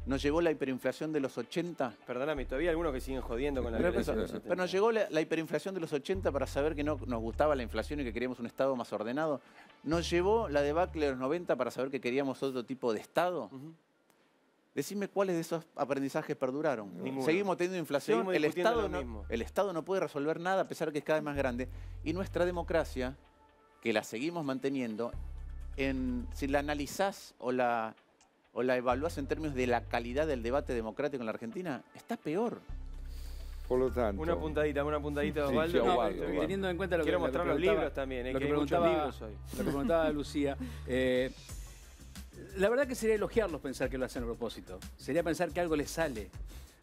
Nos llevó la hiperinflación de los 80. Perdóname, todavía hay algunos que siguen jodiendo con la violencia de los 70. Pero nos llegó la hiperinflación de los 80 para saber que no nos gustaba la inflación y que queríamos un Estado más ordenado. Nos llevó la debacle de los 90 para saber que queríamos otro tipo de Estado. Decime cuáles de esos aprendizajes perduraron. Ninguno. Seguimos teniendo inflación, el Estado no puede resolver nada a pesar que es cada vez más grande. Y nuestra democracia, que la seguimos manteniendo, si la analizás o la evaluás en términos de la calidad del debate democrático en la Argentina, está peor. Por lo tanto... Una puntadita de Sí, Osvaldo. sí, No, Osvaldo, Osvaldo. teniendo en cuenta lo Quiero que mostrar los preguntaba- libros también, lo que que hay muchos preguntaba, libros hoy. lo que preguntaba Lucía. La verdad que sería elogiarlos pensar que lo hacen a propósito. Sería pensar que algo les sale.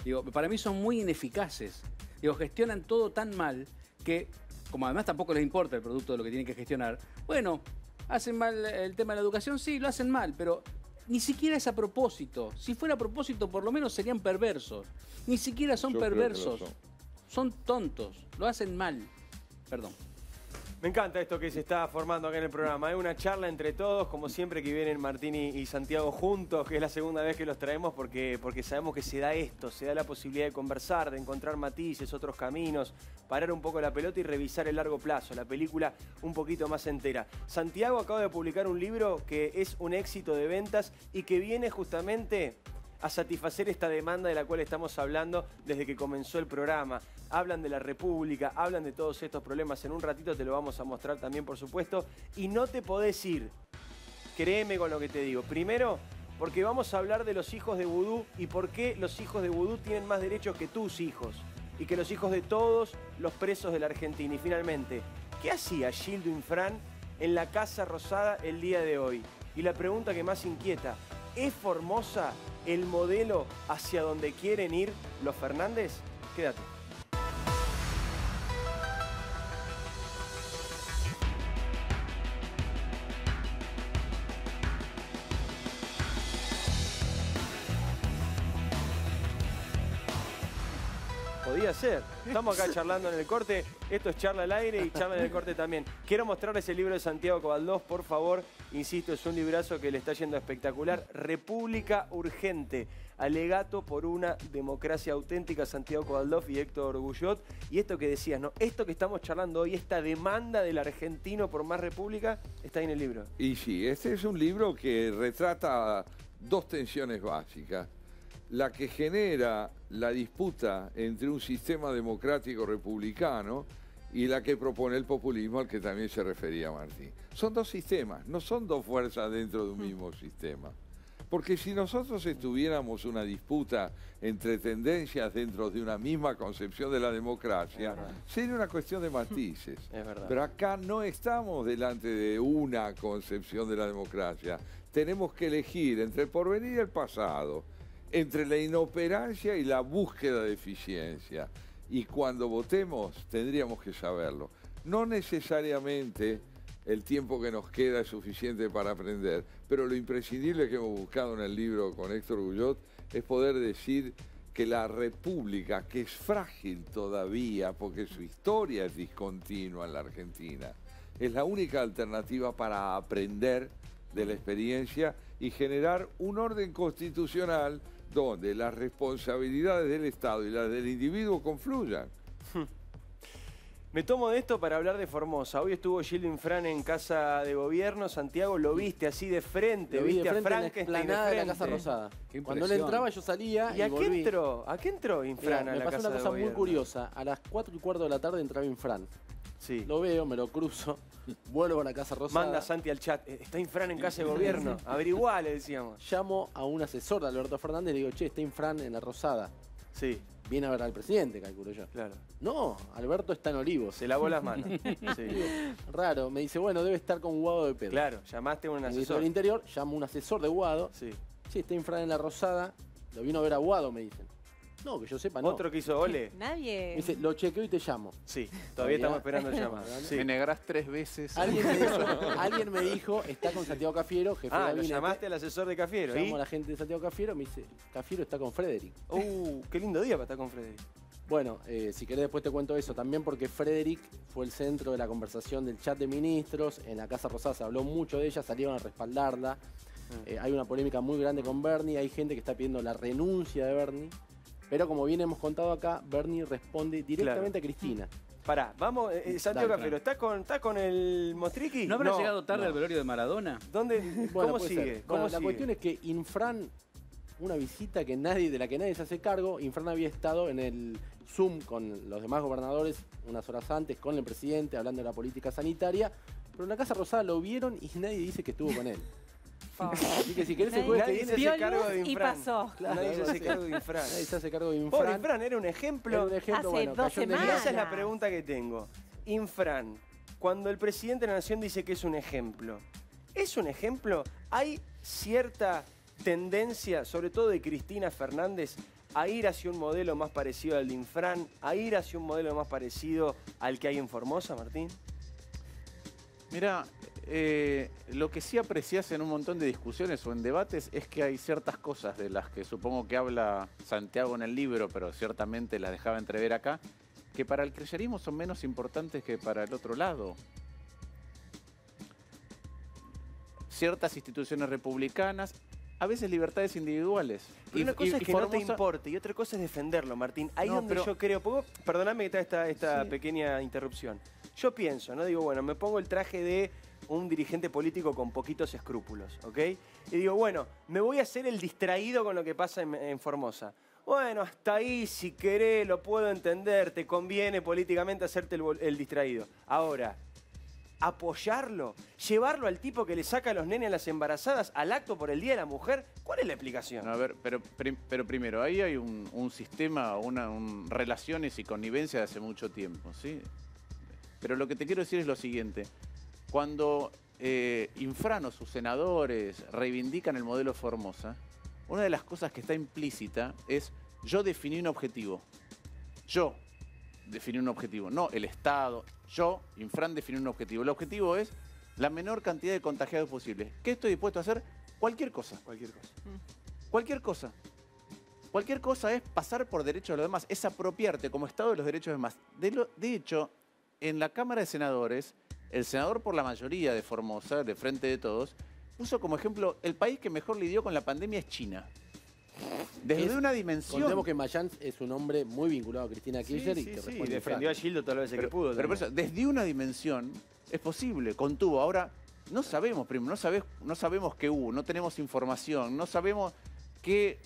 Digo, para mí son muy ineficaces. Digo, gestionan todo tan mal que, como además tampoco les importa el producto de lo que tienen que gestionar, bueno, hacen mal el tema de la educación, sí, lo hacen mal, pero ni siquiera es a propósito. Si fuera a propósito, por lo menos serían perversos. Ni siquiera son Yo creo que lo perversos. son. Son tontos. Lo hacen mal. Perdón. Me encanta esto que se está formando acá en el programa. Es una charla entre todos, como siempre que vienen Martín y Santiago juntos, que es la segunda vez que los traemos porque sabemos que se da esto, se da la posibilidad de conversar, de encontrar matices, otros caminos, parar un poco la pelota y revisar el largo plazo, la película un poquito más entera. Santiago acaba de publicar un libro que es un éxito de ventas y que viene justamente a satisfacer esta demanda de la cual estamos hablando desde que comenzó el programa. Hablan de la República, hablan de todos estos problemas. En un ratito te lo vamos a mostrar también, por supuesto. Y no te podés ir, créeme con lo que te digo. Primero, porque vamos a hablar de los hijos de Vudú y por qué los hijos de Vudú tienen más derechos que tus hijos. Y que los hijos de todos los presos de la Argentina. Y finalmente, ¿qué hacía Gildo Infran en la Casa Rosada el día de hoy? Y la pregunta que más inquieta, ¿es Formosa el modelo hacia donde quieren ir los Fernández? Quédate. Podía ser. Estamos acá charlando en el corte. Esto es charla al aire y charla en el corte también. Quiero mostrarles el libro de Santiago Cobaldós, por favor. Insisto, es un librazo que le está yendo espectacular. República Urgente. Alegato por una democracia auténtica, Santiago Cobaldós y Héctor Guyot. Y esto que decías, ¿no? Esto que estamos charlando hoy, esta demanda del argentino por más república, está ahí en el libro. Y sí, este es un libro que retrata dos tensiones básicas. La que genera la disputa entre un sistema democrático republicano y la que propone el populismo al que también se refería Martín. Son dos sistemas, no son dos fuerzas dentro de un mismo sistema. Porque si nosotros estuviéramos una disputa entre tendencias dentro de una misma concepción de la democracia, sería una cuestión de matices. Es verdad. Pero acá no estamos delante de una concepción de la democracia. Tenemos que elegir entre el porvenir y el pasado, entre la inoperancia y la búsqueda de eficiencia. Y cuando votemos tendríamos que saberlo. No necesariamente el tiempo que nos queda es suficiente para aprender, pero lo imprescindible que hemos buscado en el libro con Héctor Guyot es poder decir que la República, que es frágil todavía porque su historia es discontinua en la Argentina, es la única alternativa para aprender de la experiencia y generar un orden constitucional donde las responsabilidades del Estado y las del individuo confluyan. Me tomo de esto para hablar de Formosa. Hoy estuvo Gildo Infran en Casa de Gobierno. Santiago, lo viste así de frente, Lo vi viste de a frente en la Frankenstein de explanada de la frente. Casa Rosada. Qué Cuando él impresión. entraba yo salía ¿Y a qué volví. entró? ¿A qué entró Infran Mirá, a me la pasó Casa una de cosa muy Gobierno? curiosa. A las 4:15 de la tarde entraba Infran. Sí. Lo veo, me lo cruzo, vuelvo a la Casa Rosada. Manda Santi al chat. Está Infran en Casa de Gobierno. Averiguá, le decíamos. Llamo a un asesor de Alberto Fernández y le digo, che, está Infran en la Rosada. Sí, Viene a ver al presidente, calculo yo. claro. No, Alberto está en Olivos. Se lavó las manos. Sí. Raro, me dice, bueno, debe estar con Guado de Pedro. Claro, llamaste a un Ministro asesor. del Interior, llamo a un asesor de Guado. Sí. Sí, está Infran en la Rosada, lo vino a ver a Guado, me dicen. No, que yo sepa, no. ¿Otro que hizo ole? Me Nadie. dice, lo chequeo y te llamo. Sí, todavía estamos esperando el llamado. Sí. Me negrás 3 veces. Alguien me dijo, está con Santiago Cafiero, jefe de Ah, lo gabinete. llamaste al asesor de Cafiero. Llamo ¿Y? a la gente de Santiago Cafiero, me dice, Cafiero está con Frederick. Qué lindo día para estar con Freddy. Bueno, si querés después te cuento eso también porque Frederick fue el centro de la conversación del chat de ministros. En la Casa Rosada se habló mucho de ella, salieron a respaldarla. Hay una polémica muy grande con Bernie, hay gente que está pidiendo la renuncia de Bernie. Pero como bien hemos contado acá, Bernie responde directamente a Cristina. Pará, vamos, Santiago Dale, Cafiero, ¿estás con el Mostriqui? ¿No habrá llegado tarde al velorio de Maradona? ¿Dónde? Bueno, ¿Cómo puede sigue? ser. ¿Cómo Bueno, la sigue? cuestión es que Infran, una visita de la que nadie se hace cargo, Infran había estado en el Zoom con los demás gobernadores unas horas antes, con el presidente, hablando de la política sanitaria, pero en la Casa Rosada lo vieron y nadie dice que estuvo con él. favor. Así que si querés el jueves que Nadie viene... se Vio hace cargo de luz y Infran. pasó. Claro, Nadie se algo hace así. cargo de Infran. Nadie se hace cargo de Pobre Infran. Infran, era un ejemplo. Era un ejemplo, Hace bueno, 2 cayó en Y semanas. esa es la pregunta que tengo. Infran, cuando el presidente de la Nación dice que es un ejemplo, ¿es un ejemplo? ¿Hay cierta tendencia, sobre todo de Cristina Fernández, a ir hacia un modelo más parecido al de Infran, a ir hacia un modelo más parecido al que hay en Formosa, Martín? Mira, lo que sí apreciás en un montón de discusiones o en debates es que hay ciertas cosas de las que supongo que habla Santiago en el libro, pero ciertamente las dejaba entrever acá, que para el kirchnerismo son menos importantes que para el otro lado. Ciertas instituciones republicanas, a veces libertades individuales. Pero una cosa es que no te Formosa- importe y otra cosa es defenderlo, Martín. Ahí No, donde pero- yo creo, perdóname que te haga esta Sí. pequeña interrupción. Yo pienso, ¿no? Digo, bueno, me pongo el traje de un dirigente político con poquitos escrúpulos, ¿ok? Y digo, bueno, me voy a hacer el distraído con lo que pasa en Formosa. Bueno, hasta ahí, si querés, lo puedo entender, te conviene políticamente hacerte el distraído. Ahora, apoyarlo, llevarlo al tipo que le saca a los nenes a las embarazadas al acto por el Día de la Mujer, ¿cuál es la explicación? No, a ver, pero primero, ahí hay un sistema, relaciones y connivencia de hace mucho tiempo, ¿sí? Pero lo que te quiero decir es lo siguiente. Cuando Infran o sus senadores reivindican el modelo Formosa, una de las cosas que está implícita es yo definí un objetivo. Yo definí un objetivo, no el Estado. Yo, Infran, definí un objetivo. El objetivo es la menor cantidad de contagiados posible. ¿Qué estoy dispuesto a hacer? Cualquier cosa. Cualquier cosa. Cualquier cosa. Cualquier cosa es pasar por derechos de los demás, es apropiarte como Estado de los derechos de los demás. De hecho, en la Cámara de Senadores, el senador por la mayoría de Formosa, de Frente de Todos, puso como ejemplo, el país que mejor lidió con la pandemia es China. Desde una dimensión... Contemos que Mayans es un hombre muy vinculado a Cristina Kirchner y que responde defendió a Gildo todas las veces que pudo. Pero por también. eso, desde una dimensión es posible, contuvo. Ahora, no sabemos, primo, no sabemos qué hubo, no tenemos información, no sabemos que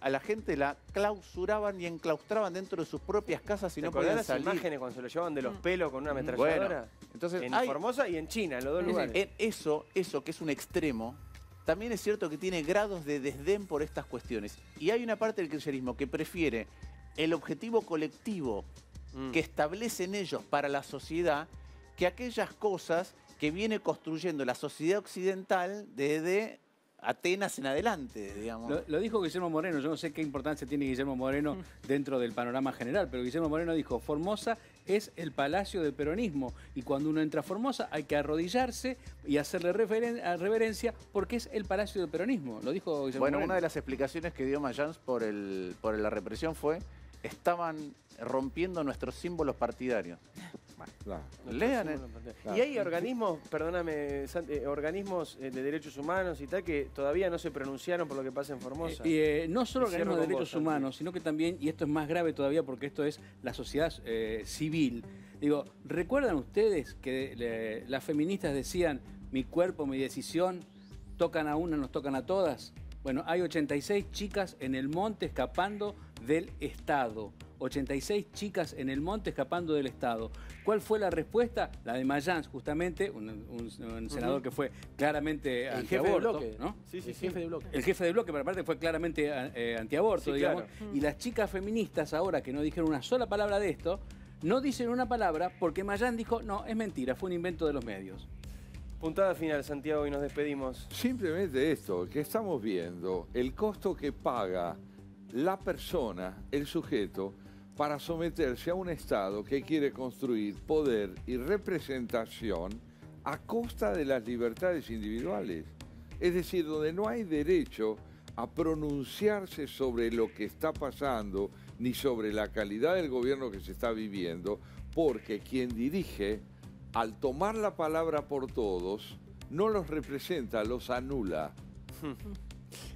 a la gente la clausuraban y enclaustraban dentro de sus propias casas y ¿Te no acordás podían las salir. imágenes cuando se lo llevaban de los pelos con una ametralladora? Entonces, En hay- Formosa y en China, en los dos lugares. Eso que es un extremo, también es cierto que tiene grados de desdén por estas cuestiones. Y hay una parte del kirchnerismo que prefiere el objetivo colectivo que establecen ellos para la sociedad que aquellas cosas que viene construyendo la sociedad occidental desde Atenas en adelante, digamos. Lo dijo Guillermo Moreno, yo no sé qué importancia tiene Guillermo Moreno dentro del panorama general, pero Guillermo Moreno dijo, Formosa es el palacio del peronismo y cuando uno entra a Formosa hay que arrodillarse y hacerle reverencia porque es el palacio del peronismo, lo dijo Guillermo Bueno, Moreno. una de las explicaciones que dio Mayans por la represión fue, estaban rompiendo nuestros símbolos partidarios. Claro. Lean, Y hay organismos, perdóname, Santi, organismos de derechos humanos y tal que todavía no se pronunciaron por lo que pasa en Formosa. No solo Y cierro organismos de con derechos vos, Santi. humanos, sino que también, y esto es más grave todavía porque esto es la sociedad civil. Digo, ¿recuerdan ustedes que las feministas decían, mi cuerpo, mi decisión, tocan a una, nos tocan a todas? Bueno, hay 86 chicas en el monte escapando del Estado. 86 chicas en el monte escapando del Estado. ¿Cuál fue la respuesta? La de Mayans, justamente, un senador que fue claramente El jefe de antiaborto, bloque. ¿no? Sí, sí, El sí. jefe de bloque. El jefe de bloque, pero aparte fue claramente antiaborto, Sí, digamos. claro. Y las chicas feministas ahora que no dijeron una sola palabra de esto, no dicen una palabra porque Mayans dijo, no, es mentira, fue un invento de los medios. Puntada final, Santiago, y nos despedimos. Simplemente esto, que estamos viendo el costo que paga la persona, el sujeto, para someterse a un Estado que quiere construir poder y representación a costa de las libertades individuales. Es decir, donde no hay derecho a pronunciarse sobre lo que está pasando ni sobre la calidad del gobierno que se está viviendo, porque quien dirige, al tomar la palabra por todos, no los representa, los anula.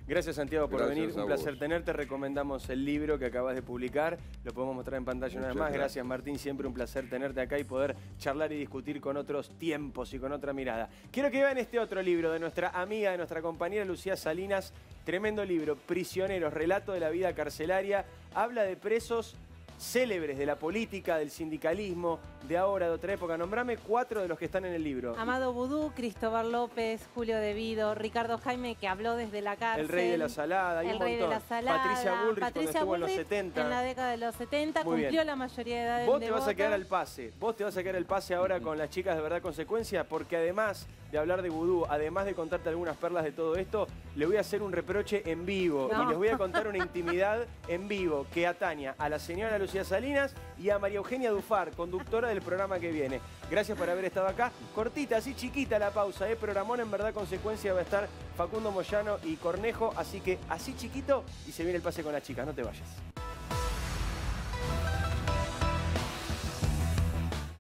Gracias, Santiago, por Gracias venir. a Un placer vos. tenerte. Recomendamos el libro que acabas de publicar. Lo podemos mostrar en pantalla una vez Muchas más. gracias. Gracias, Martín. Siempre un placer tenerte acá y poder charlar y discutir con otros tiempos y con otra mirada. Quiero que vean este otro libro de nuestra amiga, de nuestra compañera Lucía Salinas. Tremendo libro, Prisioneros, relato de la vida carcelaria. Habla de presos célebres de la política, del sindicalismo, de ahora, de otra época. Nombrame 4 de los que están en el libro. Amado Vudú, Cristóbal López, Julio De Vido, Ricardo Jaime, que habló desde la cárcel. El Rey de la Salada, hay el un Rey montón. de la Salada. Patricia Bullrich, cuando estuvo en los Bullrich, 70. en la década de los 70, Muy bien. cumplió la mayoría de edad. Vos te vas a quedar al pase. Vos te vas a quedar al pase ahora con las chicas de Verdad Consecuencia, porque además de hablar de vudú, además de contarte algunas perlas de todo esto, le voy a hacer un reproche en vivo. No. Y les voy a contar una intimidad en vivo que atañe a la señora Lucía Salinas y a María Eugenia Dufar, conductora del programa que viene. Gracias por haber estado acá. Cortita, así chiquita la pausa, programón en Verdad Consecuencia va a estar Facundo Moyano y Cornejo, así que así chiquito y se viene el pase con las chicas, no te vayas.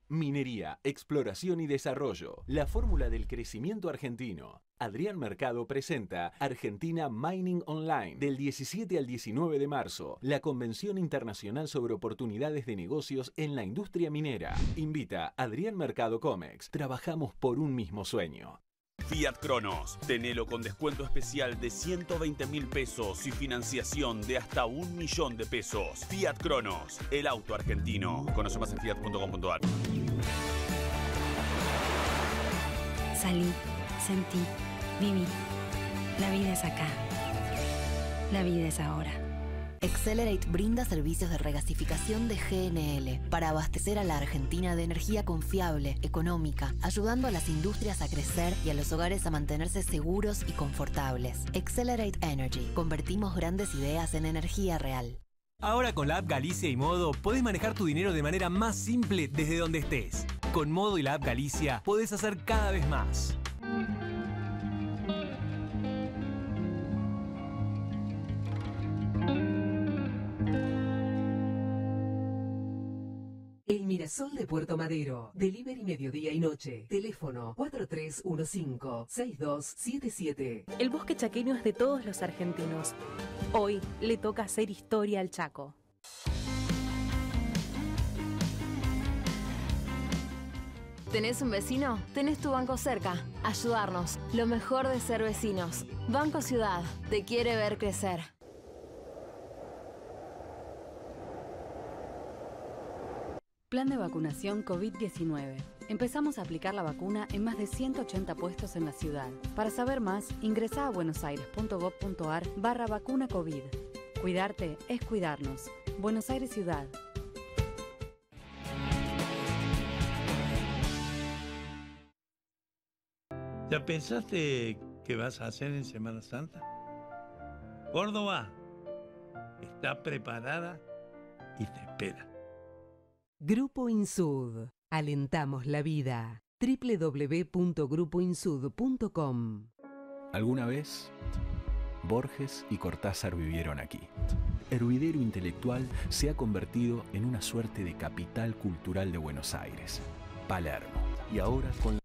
Minería, exploración y desarrollo. La fórmula del crecimiento argentino. Adrián Mercado presenta Argentina Mining Online del 17 al 19 de marzo, la Convención Internacional sobre Oportunidades de Negocios en la Industria Minera. Invita Adrián Mercado Comex. Trabajamos por un mismo sueño. Fiat Cronos, tenelo con descuento especial de 120.000 pesos y financiación de hasta 1 millón de pesos. Fiat Cronos, el auto argentino. Conoce más en fiat.com.ar. Salí, sentí, viví. La vida es acá. La vida es ahora. Excelerate brinda servicios de regasificación de GNL para abastecer a la Argentina de energía confiable, económica, ayudando a las industrias a crecer y a los hogares a mantenerse seguros y confortables. Excelerate Energy. Convertimos grandes ideas en energía real. Ahora con la app Galicia y Modo podés manejar tu dinero de manera más simple desde donde estés. Con Modo y la app Galicia podés hacer cada vez más. El Mirasol de Puerto Madero. Delivery mediodía y noche. Teléfono 4315-6277. El bosque chaqueño es de todos los argentinos. Hoy le toca hacer historia al Chaco. ¿Tenés un vecino? Tenés tu banco cerca. Ayudarnos. Lo mejor de ser vecinos. Banco Ciudad. Te quiere ver crecer. Plan de vacunación COVID-19. Empezamos a aplicar la vacuna en más de 180 puestos en la ciudad. Para saber más, ingresá a buenosaires.gov.ar/vacuna COVID. Cuidarte es cuidarnos. Buenos Aires Ciudad. ¿Ya pensaste qué vas a hacer en Semana Santa? Córdoba está preparada y te espera. Grupo Insud. Alentamos la vida. www.grupoinsud.com. ¿Alguna vez? Borges y Cortázar vivieron aquí. Hervidero intelectual se ha convertido en una suerte de capital cultural de Buenos Aires, Palermo. Y ahora con